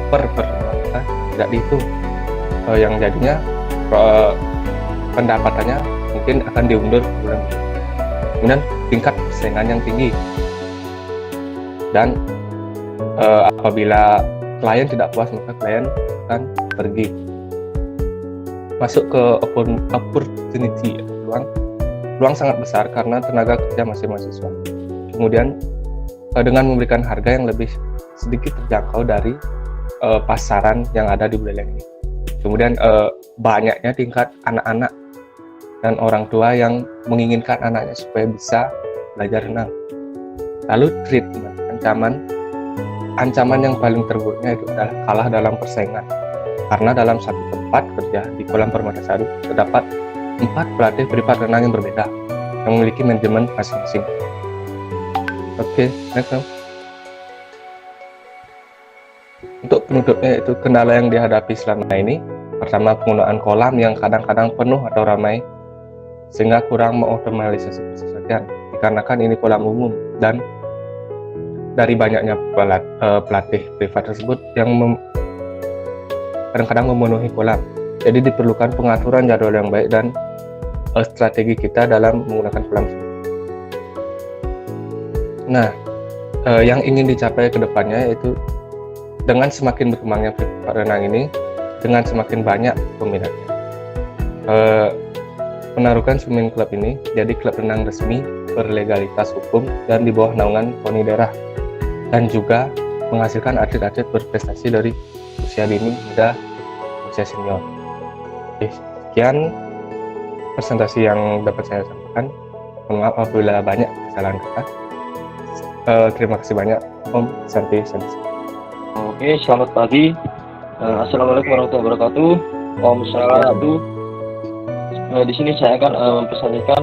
per maka tidak dihitung, yang jadinya pendapatannya mungkin akan diundur bulan. Kemudian tingkat persaingan yang tinggi, dan apabila klien tidak puas maka klien akan pergi. Masuk ke opportunity, peluang sangat besar karena tenaga kerja masih mahasiswa. Kemudian dengan memberikan harga yang lebih sedikit terjangkau dari pasaran yang ada di wilayah ini. Kemudian banyaknya tingkat anak-anak dan orang tua yang menginginkan anaknya supaya bisa belajar renang. Lalu treatment, ancaman yang paling terburuknya itu adalah kalah dalam persaingan. Karena dalam satu tempat kerja di Kolam Permatasari terdapat 4 pelatih privat renang yang berbeda yang memiliki manajemen masing-masing. Oke, next. Untuk penutupnya itu kendala yang dihadapi selama ini. Pertama, penggunaan kolam yang kadang-kadang penuh atau ramai sehingga kurang mengoptimalisasi proses latihan, dikarenakan ini kolam umum dan dari banyaknya pelatih privat tersebut yang kadang-kadang memenuhi kolam. Jadi diperlukan pengaturan jadwal yang baik dan strategi kita dalam menggunakan kolam. Nah, yang ingin dicapai ke depannya yaitu dengan semakin berkembangnya privat renang ini, dengan semakin banyak peminatnya, menaruhkan swimming club ini jadi klub renang resmi berlegalitas hukum dan di bawah naungan KONI daerah, dan juga menghasilkan atlet-atlet berprestasi dari usia dini hingga usia senior. Oke, sekian presentasi yang dapat saya sampaikan. Mohon maaf apabila banyak kesalahan kata. Terima kasih banyak, Om Santi. Oke, selamat pagi. Assalamualaikum warahmatullahi wabarakatuh. Om Shalawatu. Di sini saya akan mempresentasikan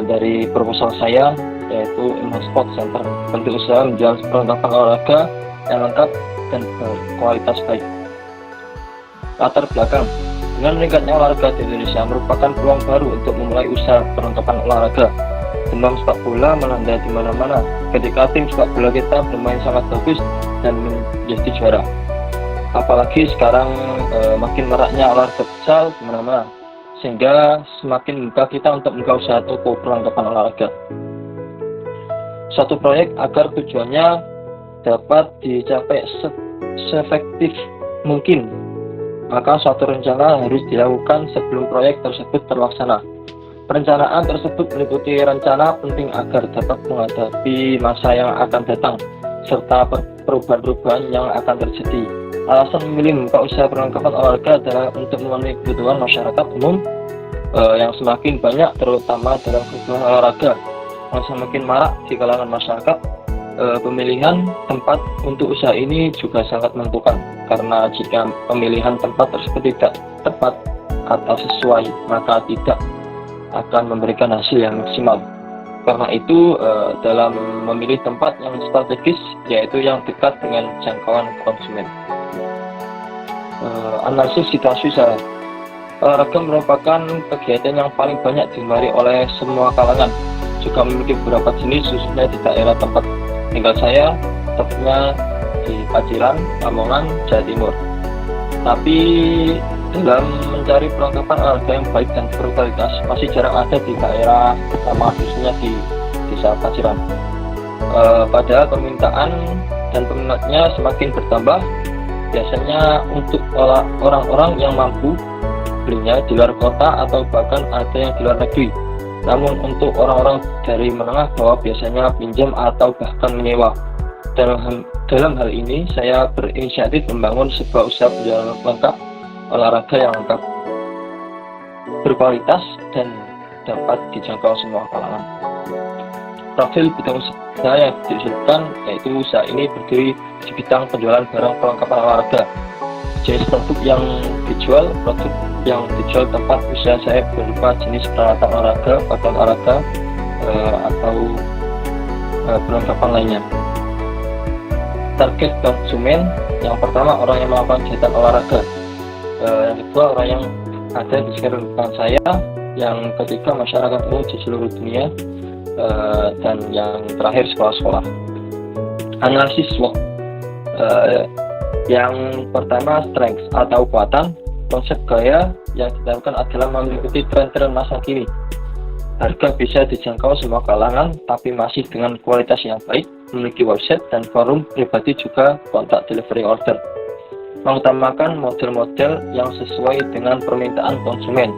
dari proposal saya, yaitu Imham Sport Center, bentuk usaha menjual perlengkapan olahraga yang lengkap dan berkualitas baik. Latar belakang: dengan meningkatnya olahraga di Indonesia merupakan peluang baru untuk memulai usaha perlengkapan olahraga. Demam sepak bola melanda di mana-mana ketika tim sepak bola kita bermain sangat bagus dan menjadi juara. Apalagi sekarang makin maraknya olahraga futsal di mana-mana, sehingga semakin mudah kita untuk membuka usaha toko perlengkapan olahraga. Suatu proyek agar tujuannya dapat dicapai seefektif mungkin, maka suatu rencana harus dilakukan sebelum proyek tersebut terlaksana. Perencanaan tersebut meliputi rencana penting agar dapat menghadapi masa yang akan datang serta perubahan-perubahan yang akan terjadi. Alasan memilih membuka usaha perlengkapan olahraga adalah untuk memenuhi kebutuhan masyarakat umum yang semakin banyak, terutama dalam kebutuhan olahraga yang semakin marak di kalangan masyarakat. Pemilihan tempat untuk usaha ini juga sangat menentukan, karena jika pemilihan tempat tersebut tidak tepat atau sesuai, maka tidak akan memberikan hasil yang maksimal. Karena itu, dalam memilih tempat yang strategis, yaitu yang dekat dengan jangkauan konsumen. Analisis situasi usaha. Olahraga merupakan kegiatan yang paling banyak digemari oleh semua kalangan, juga memiliki beberapa jenis khususnya di daerah tempat tinggal saya, tepatnya di Paciran, Lamongan, Jawa Timur. Tapi dalam mencari perlengkapan olahraga yang baik dan berkualitas masih jarang ada di daerah sama khususnya di desa Paciran. Padahal permintaan dan peminatnya semakin bertambah, biasanya untuk orang-orang yang mampu belinya di luar kota atau bahkan ada yang di luar negeri. Namun untuk orang-orang dari menengah bawah biasanya pinjam atau bahkan menyewa. Dalam hal ini saya berinisiatif membangun sebuah usaha penjualan lengkap olahraga yang lengkap, berkualitas dan dapat dijangkau semua kalangan. Profil bidang usaha yang diusulkan yaitu usaha ini berdiri di bidang penjualan barang perlengkapan olahraga. Jenis produk yang dijual tempat usaha saya berupa jenis peralatan olahraga, pakaian olahraga, atau perlengkapan lainnya. Target konsumen yang pertama orang yang melakukan kegiatan olahraga, yang kedua orang yang ada di sekitar lingkungan saya, yang ketiga masyarakat umum di seluruh dunia, dan yang terakhir sekolah-sekolah. Analisis SWOT. Yang pertama strength atau kekuatan. Konsep gaya yang dilakukan adalah mengikuti tren-tren masa kini. Harga bisa dijangkau semua kalangan, tapi masih dengan kualitas yang baik. Memiliki website dan forum pribadi juga kontak delivery order. Mengutamakan model-model yang sesuai dengan permintaan konsumen.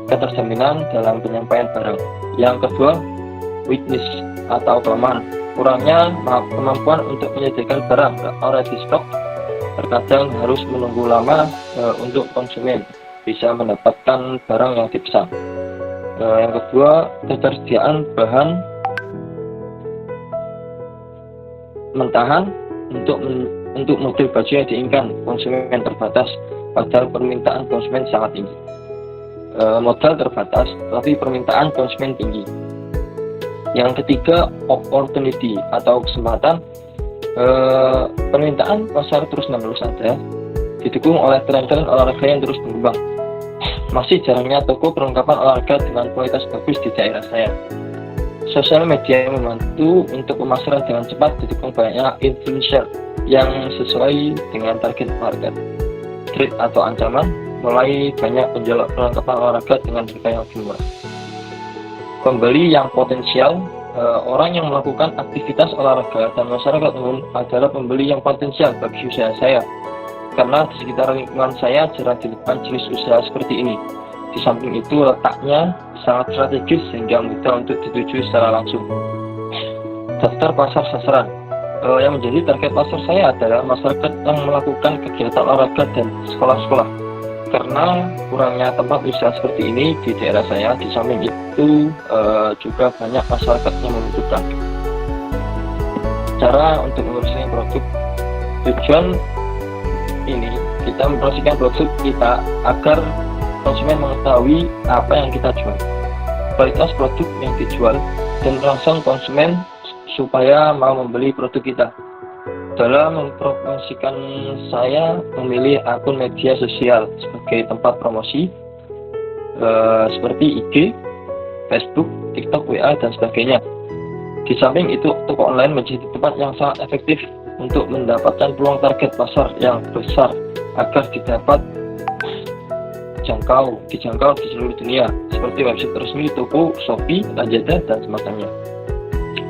Keterjaminan dalam penyampaian barang. Yang kedua, weakness atau kelemahan. Kurangnya kemampuan untuk menyediakan barang already stock. Terkadang harus menunggu lama untuk konsumen bisa mendapatkan barang yang dipesan. Yang kedua, ketersediaan bahan mentahan untuk model baju yang diinginkan konsumen terbatas, padahal permintaan konsumen sangat tinggi. Modal terbatas, tapi permintaan konsumen tinggi. Yang ketiga, opportunity atau kesempatan. Permintaan pasar terus-menerus ada, didukung oleh tren-tren olahraga yang terus berkembang. Masih jarangnya toko perlengkapan olahraga dengan kualitas bagus di daerah saya. Sosial media membantu untuk pemasaran dengan cepat, didukung banyak influencer yang sesuai dengan target market. Threat atau ancaman, mulai banyak penjual perlengkapan olahraga dengan harga yang lebih murah. Pembeli yang potensial. Orang yang melakukan aktivitas olahraga dan masyarakat umum adalah pembeli yang potensial bagi usaha saya, karena di sekitar lingkungan saya jarang ditemukan jenis usaha seperti ini. Di samping itu letaknya sangat strategis sehingga mudah untuk dituju secara langsung. Daftar pasar sasaran. Yang menjadi target pasar saya adalah masyarakat yang melakukan kegiatan olahraga dan sekolah-sekolah. Karena kurangnya tempat usaha seperti ini di daerah saya, di samping itu juga banyak masyarakat yang membutuhkan. Cara untuk mempromosikan produk. Tujuan ini kita mempromosikan produk kita agar konsumen mengetahui apa yang kita jual, kualitas produk yang dijual, dan merangsang konsumen supaya mau membeli produk kita. Dalam mempromosikan, saya memilih akun media sosial sebagai tempat promosi seperti IG, Facebook, TikTok, WA, dan sebagainya. Di samping itu, toko online menjadi tempat yang sangat efektif untuk mendapatkan peluang target pasar yang besar agar dijangkau di seluruh dunia, seperti website resmi toko, Shopee, Lazada, dan semacamnya.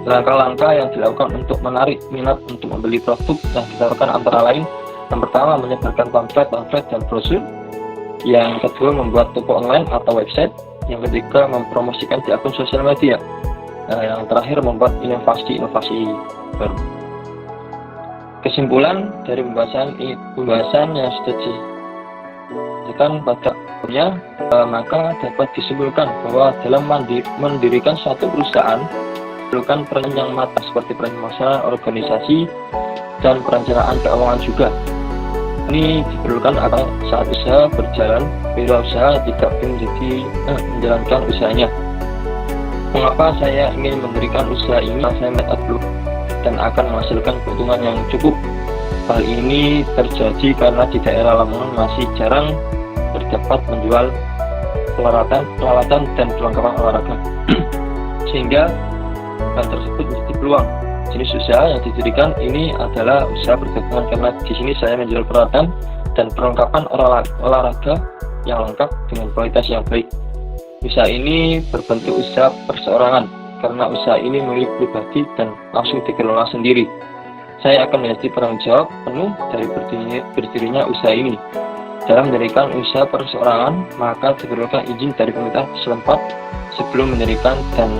Langkah-langkah yang dilakukan untuk menarik minat untuk membeli produk yang dilakukan antara lain: yang pertama, menyebarkan pamflet dan brosur; yang kedua, membuat toko online atau website; yang ketiga, mempromosikan di akun sosial media; yang terakhir, membuat inovasi baru. Kesimpulan dari pembahasan yang sudah disediakan pada sebelumnya, maka dapat disimpulkan bahwa dalam mendirikan suatu perusahaan diperlukan peran yang matang seperti perencanaan organisasi dan perencanaan keuangan juga. Ini diperlukan agar saat usaha berjalan, wirausaha tidak menjalankan usahanya. Mengapa saya ingin mendirikan usaha ini? Saya melihat dulu dan akan menghasilkan keuntungan yang cukup. Hal ini terjadi karena di daerah Lamongan masih jarang terdapat menjual peralatan dan perlengkapan olahraga. sehingga hal tersebut menjadi peluang. Jenis usaha yang didirikan ini adalah usaha perdagangan karena di sini saya menjual peralatan dan perlengkapan olahraga yang lengkap dengan kualitas yang baik. Usaha ini berbentuk usaha perseorangan karena usaha ini milik pribadi dan langsung dikelola sendiri. Saya akan menjadi penanggung jawab penuh dari berdirinya usaha ini. Dalam mendirikan usaha perseorangan, maka diperlukan izin dari pemerintah setempat sebelum mendirikan dan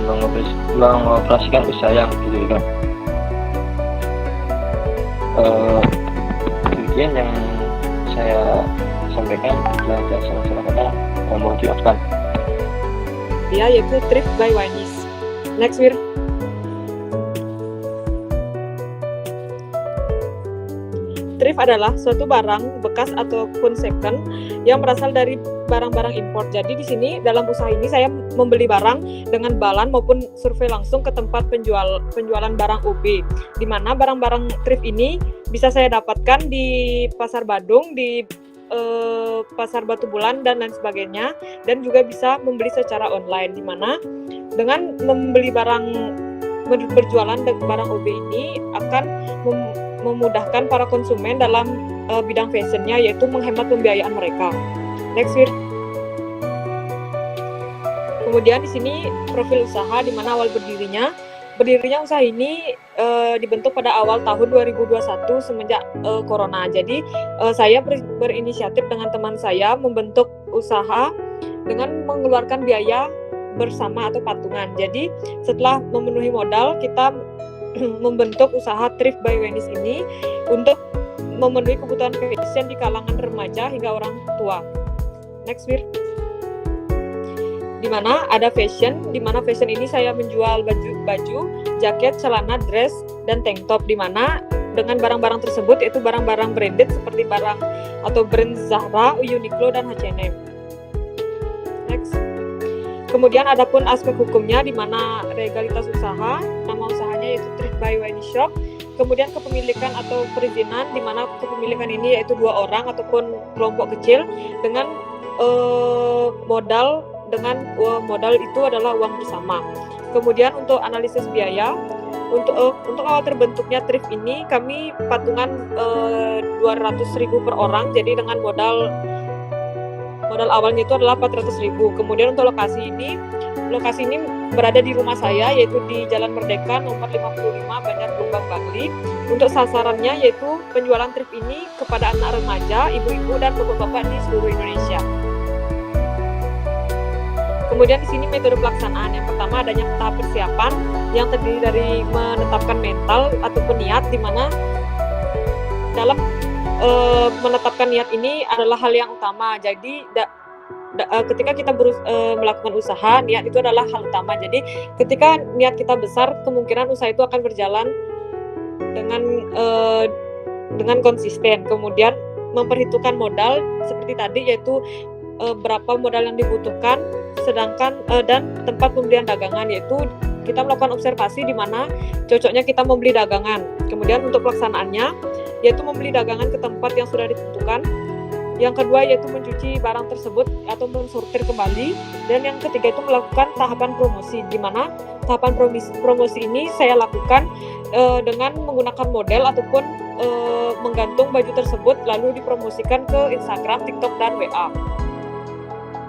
mengoperasikan usaha yang didirikan. Demikian yang saya sampaikan. Bila ada salah-salah kata, mohon dimaafkan. Ya, yaitu Thrift by Wainis. Next, Wir. Thrift adalah suatu barang bekas ataupun second yang berasal dari barang-barang impor. Jadi di sini dalam usaha ini saya membeli barang dengan balan maupun survei langsung ke tempat penjualan barang OB. Di mana barang-barang thrift ini bisa saya dapatkan di Pasar Badung, di Pasar Batu Bulan dan lain sebagainya, dan juga bisa membeli secara online. Di mana dengan membeli berjualan barang OB ini akan memudahkan para konsumen dalam bidang fashionnya, yaitu menghemat pembiayaan mereka. Next, Wir. Kemudian di sini profil usaha di mana awal berdirinya usaha ini dibentuk pada awal tahun 2021 semenjak corona. Jadi saya berinisiatif dengan teman saya membentuk usaha dengan mengeluarkan biaya bersama atau patungan. Jadi setelah memenuhi modal, kita membentuk usaha Thrift by Wainis ini untuk memenuhi kebutuhan fashion di kalangan remaja hingga orang tua. Next, Wir. Di mana ada fashion, di mana fashion ini saya menjual baju, jaket, celana, dress, dan tank top. Di mana dengan barang-barang tersebut yaitu barang-barang branded seperti barang atau brand Zara, Uniqlo, dan H&M. Next. Kemudian adapun aspek hukumnya di mana legalitas usaha, nama usahanya yaitu Thrift by Wainis Shop. Kemudian kepemilikan atau perizinan di mana kepemilikan ini yaitu 2 orang ataupun kelompok kecil dengan modal itu adalah uang bersama. Kemudian untuk analisis biaya, untuk awal terbentuknya thrift ini kami patungan 200.000 per orang. Jadi dengan modal awalnya itu adalah 400.000. Kemudian untuk lokasi ini berada di rumah saya, yaitu di Jalan Merdeka nomor 55 Banjar Gelombang Bangli. Untuk sasarannya yaitu penjualan thrift ini kepada anak remaja, ibu-ibu, dan bapak-bapak di seluruh Indonesia. Kemudian di sini metode pelaksanaan. Yang pertama adanya tahap persiapan yang terdiri dari menetapkan mental ataupun niat, di mana dalam menetapkan niat ini adalah hal yang utama. Jadi ketika kita melakukan usaha, niat itu adalah hal utama. Jadi ketika niat kita besar, kemungkinan usaha itu akan berjalan dengan konsisten. Kemudian memperhitungkan modal seperti tadi, yaitu berapa modal yang dibutuhkan, sedangkan dan tempat pembelian dagangan, yaitu kita melakukan observasi di mana cocoknya kita membeli dagangan. Kemudian untuk pelaksanaannya yaitu membeli dagangan ke tempat yang sudah ditentukan. Yang kedua yaitu mencuci barang tersebut atau mensortir kembali. Dan yang ketiga itu melakukan tahapan promosi, di mana tahapan promosi ini saya lakukan dengan menggunakan model ataupun menggantung baju tersebut lalu dipromosikan ke Instagram, TikTok, dan WA.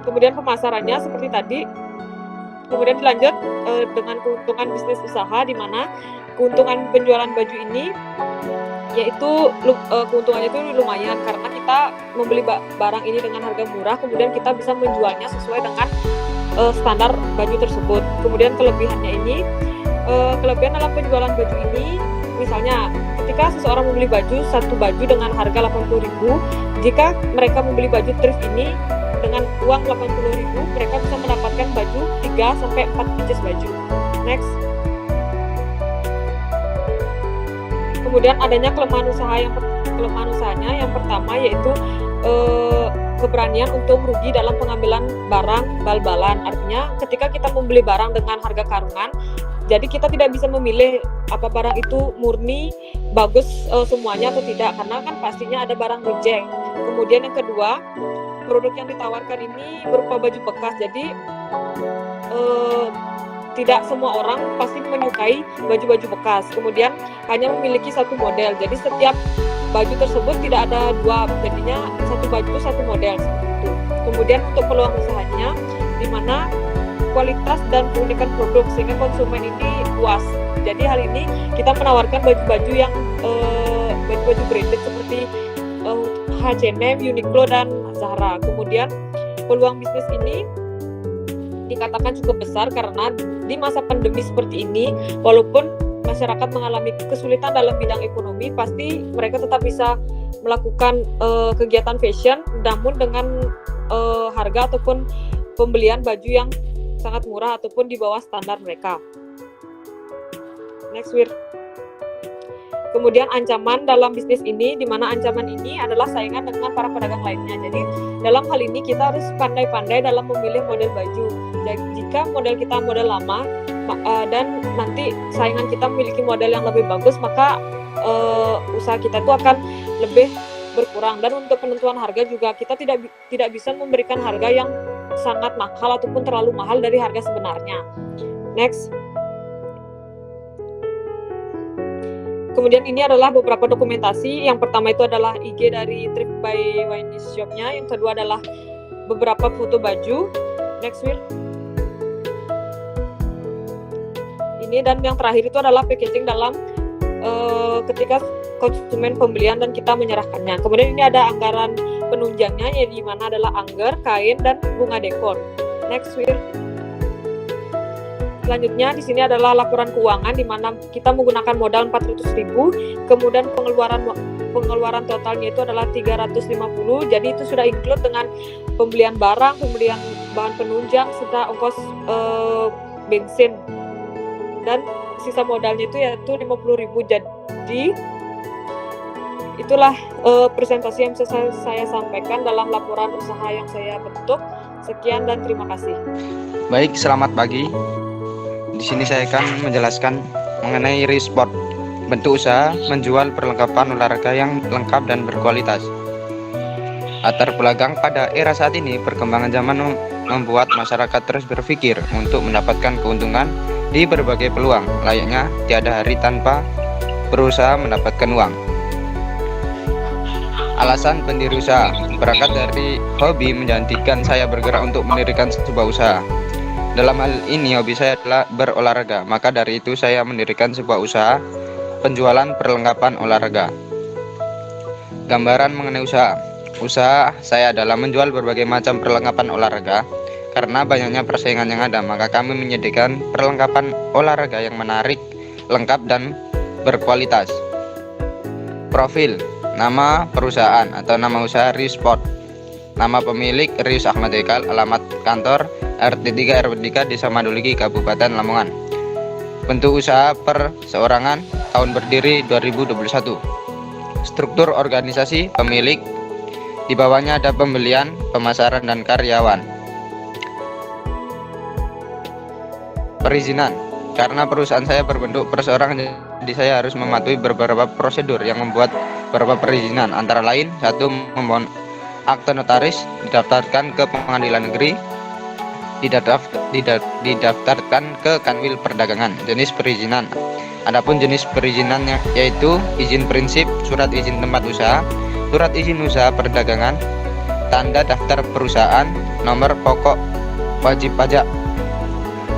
Kemudian pemasarannya seperti tadi. Kemudian dilanjut dengan keuntungan bisnis usaha, di mana keuntungan penjualan baju ini yaitu keuntungannya itu lumayan karena kita membeli barang ini dengan harga murah, kemudian kita bisa menjualnya sesuai dengan standar baju tersebut. Kemudian kelebihan dalam penjualan baju ini, misalnya ketika seseorang membeli satu baju dengan harga 80.000, jika mereka membeli baju thrift ini dengan uang 80.000, mereka bisa mendapatkan baju 3-4 pieces baju. Next. Kemudian adanya kelemahan usahanya yang pertama yaitu keberanian untuk merugi dalam pengambilan barang bal-balan. Artinya ketika kita membeli barang dengan harga karungan, jadi kita tidak bisa memilih apa barang itu murni bagus semuanya atau tidak, karena kan pastinya ada barang reject. Kemudian yang kedua, produk yang ditawarkan ini berupa baju bekas. Jadi tidak semua orang pasti menyukai baju-baju bekas. Kemudian hanya memiliki satu model. Jadi setiap baju tersebut tidak ada dua, jadinya satu baju itu satu model seperti itu. Kemudian untuk peluang usahanya, di mana kualitas dan keunikan produk sehingga konsumen ini luas. Jadi hal ini kita menawarkan baju-baju yang baju-baju branded seperti H&M, Uniqlo dan Zara. Kemudian peluang bisnis ini dikatakan cukup besar karena di masa pandemi seperti ini, walaupun masyarakat mengalami kesulitan dalam bidang ekonomi, pasti mereka tetap bisa melakukan kegiatan fashion, namun dengan harga ataupun pembelian baju yang sangat murah ataupun di bawah standar mereka. Next, Wir. Kemudian ancaman dalam bisnis ini, di mana ancaman ini adalah saingan dengan para pedagang lainnya. Jadi dalam hal ini kita harus pandai-pandai dalam memilih model baju. Jadi, jika model kita model lama dan nanti saingan kita memiliki model yang lebih bagus, maka usaha kita itu akan lebih berkurang. Dan untuk penentuan harga juga kita tidak bisa memberikan harga yang sangat mahal ataupun terlalu mahal dari harga sebenarnya. Next. Kemudian ini adalah beberapa dokumentasi. Yang pertama itu adalah IG dari Trip by Wine Shop-nya. Yang kedua adalah beberapa foto baju. Next, Wir. Ini dan yang terakhir itu adalah packaging dalam ketika konsumen pembelian dan kita menyerahkannya. Kemudian ini ada anggaran penunjangnya, yang di mana adalah anggar, kain, dan bunga dekor. Next, Wir. Selanjutnya di sini adalah laporan keuangan, di mana kita menggunakan modal 400.000, kemudian pengeluaran totalnya itu adalah 350. Jadi itu sudah include dengan pembelian barang, pembelian bahan penunjang, serta ongkos bensin. Dan sisa modalnya itu yaitu 50.000. Jadi itulah presentasi yang bisa saya sampaikan dalam laporan usaha yang saya bentuk. Sekian dan terima kasih. Baik, selamat pagi. Di sini saya akan menjelaskan mengenai ReSport. Bentuk usaha menjual perlengkapan olahraga yang lengkap dan berkualitas. Latar belakang pada era saat ini, perkembangan zaman membuat masyarakat terus berpikir untuk mendapatkan keuntungan di berbagai peluang. Layaknya tiada hari tanpa berusaha mendapatkan uang. Alasan pendiri usaha berangkat dari hobi menjadikan saya bergerak untuk mendirikan sebuah usaha. Dalam hal ini hobi saya adalah berolahraga, maka dari itu saya mendirikan sebuah usaha penjualan perlengkapan olahraga. Gambaran mengenai usaha. Usaha saya adalah menjual berbagai macam perlengkapan olahraga. Karena banyaknya persaingan yang ada, maka kami menyediakan perlengkapan olahraga yang menarik, lengkap, dan berkualitas. Profil. Nama perusahaan atau nama usaha ReSport. Nama pemilik Rius Ahmad Ekal. Alamat kantor RT3 RW3 Desa Maduligi, Kabupaten Lamongan. Bentuk usaha perseorangan, tahun berdiri 2021. Struktur organisasi, pemilik, di bawahnya ada pembelian, pemasaran, dan karyawan. Perizinan. Karena perusahaan saya berbentuk perseorangan, jadi saya harus mematuhi beberapa prosedur yang membuat beberapa perizinan. Antara lain, 1. Memohon akte notaris, didaftarkan ke pengadilan negeri, didaftarkan ke Kanwil Perdagangan. Jenis perizinan. Adapun jenis perizinannya yaitu izin prinsip, surat izin tempat usaha, surat izin usaha perdagangan, tanda daftar perusahaan, nomor pokok wajib pajak.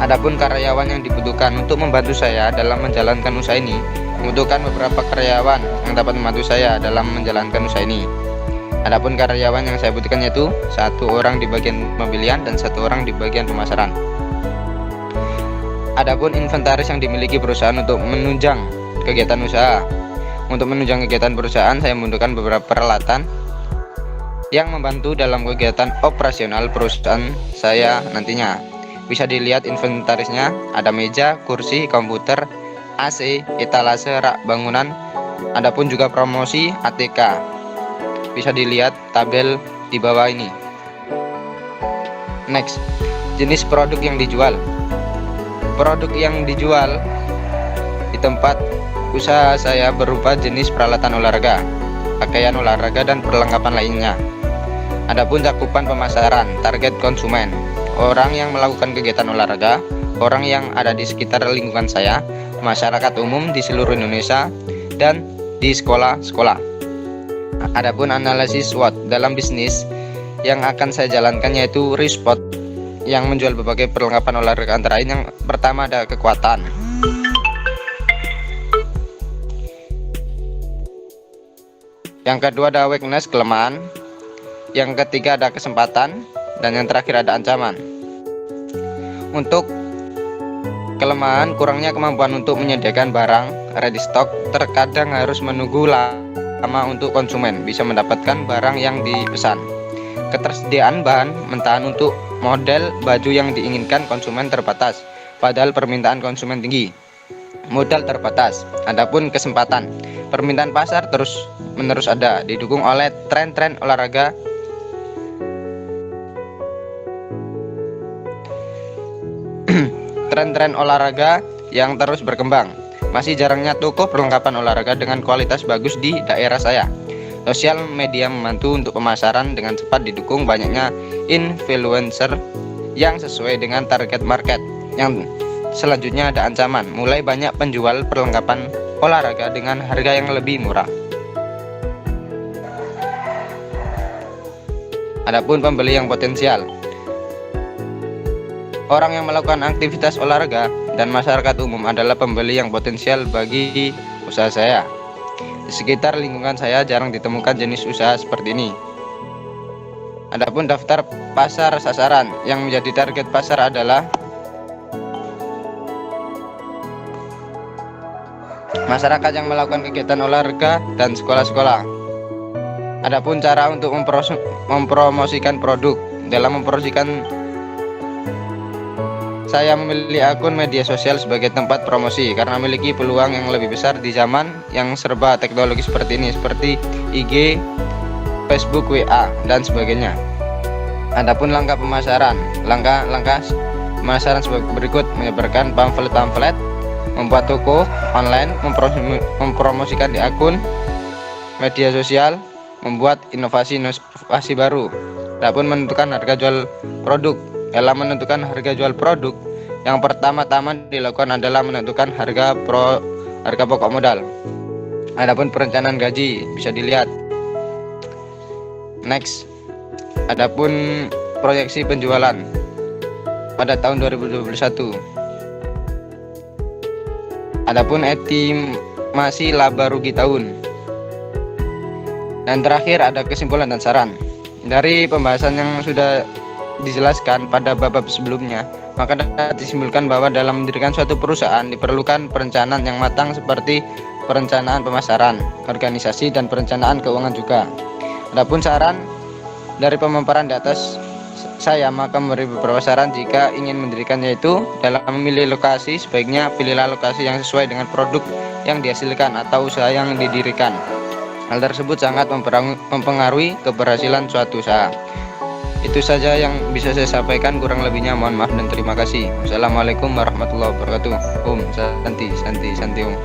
Adapun karyawan yang dibutuhkan untuk membantu saya dalam menjalankan usaha ini, membutuhkan beberapa karyawan yang dapat membantu saya dalam menjalankan usaha ini. Adapun karyawan yang saya butuhkan yaitu 1 orang di bagian pembelian dan 1 orang di bagian pemasaran. Adapun inventaris yang dimiliki perusahaan untuk menunjang kegiatan usaha. Untuk menunjang kegiatan perusahaan, saya membutuhkan beberapa peralatan yang membantu dalam kegiatan operasional perusahaan saya nantinya. Bisa dilihat inventarisnya, ada meja, kursi, komputer, AC, etalase, rak bangunan. Adapun juga promosi ATK. Bisa dilihat tabel di bawah ini. Next, jenis produk yang dijual. Produk yang dijual di tempat usaha saya berupa jenis peralatan olahraga, pakaian olahraga, dan perlengkapan lainnya. Adapun cakupan pemasaran, target konsumen, orang yang melakukan kegiatan olahraga, orang yang ada di sekitar lingkungan saya, masyarakat umum di seluruh Indonesia, dan di sekolah-sekolah. Adapun analisis SWOT dalam bisnis yang akan saya jalankan yaitu Respot yang menjual berbagai perlengkapan olahraga, antara lain yang pertama ada kekuatan, yang kedua ada weakness, kelemahan, yang ketiga ada kesempatan, dan yang terakhir ada ancaman. Untuk kelemahan, kurangnya kemampuan untuk menyediakan barang ready stock, terkadang harus menunggu lama untuk konsumen bisa mendapatkan barang yang dipesan. Ketersediaan bahan mentahan untuk model baju yang diinginkan konsumen terbatas, padahal permintaan konsumen tinggi. Modal terbatas. Adapun kesempatan, permintaan pasar terus-menerus ada, didukung oleh tren-tren olahraga tren-tren olahraga yang terus berkembang. Masih jarangnya toko perlengkapan olahraga dengan kualitas bagus di daerah saya. Sosial media membantu untuk pemasaran dengan cepat, didukung banyaknya influencer yang sesuai dengan target market. Yang selanjutnya ada ancaman, mulai banyak penjual perlengkapan olahraga dengan harga yang lebih murah. Adapun pembeli yang potensial, orang yang melakukan aktivitas olahraga dan masyarakat umum adalah pembeli yang potensial bagi usaha saya. Di sekitar lingkungan saya jarang ditemukan jenis usaha seperti ini. Adapun daftar pasar sasaran yang menjadi target pasar adalah masyarakat yang melakukan kegiatan olahraga dan sekolah-sekolah. Adapun cara untuk mempromosikan produk, dalam mempromosikan, saya memilih akun media sosial sebagai tempat promosi karena memiliki peluang yang lebih besar di zaman yang serba teknologi seperti ini, seperti IG, Facebook, WA, dan sebagainya. Adapun langkah pemasaran, langkah pemasaran sebagai berikut: menyebarkan pamflet-pamflet, membuat toko online, mempromosikan di akun media sosial, membuat inovasi baru. Adapun menentukan harga jual produk. Dalam menentukan harga jual produk, yang pertama-tama dilakukan adalah menentukan harga pokok modal. Adapun perencanaan gaji bisa dilihat. Next, adapun proyeksi penjualan pada tahun 2021. Adapun estimasi laba rugi tahun. Dan terakhir ada kesimpulan dan saran. Dari pembahasan yang sudah dijelaskan pada bab sebelumnya, maka dapat disimpulkan bahwa dalam mendirikan suatu perusahaan diperlukan perencanaan yang matang seperti perencanaan pemasaran, organisasi, dan perencanaan keuangan juga. Adapun saran dari pemaparan di atas saya, maka memberi beberapa saran jika ingin mendirikan, yaitu dalam memilih lokasi, sebaiknya pilihlah lokasi yang sesuai dengan produk yang dihasilkan atau usaha yang didirikan. Hal tersebut sangat mempengaruhi keberhasilan suatu usaha. Itu saja yang bisa saya sampaikan, kurang lebihnya mohon maaf dan terima kasih. Wassalamualaikum warahmatullahi wabarakatuh. Om Santi Om.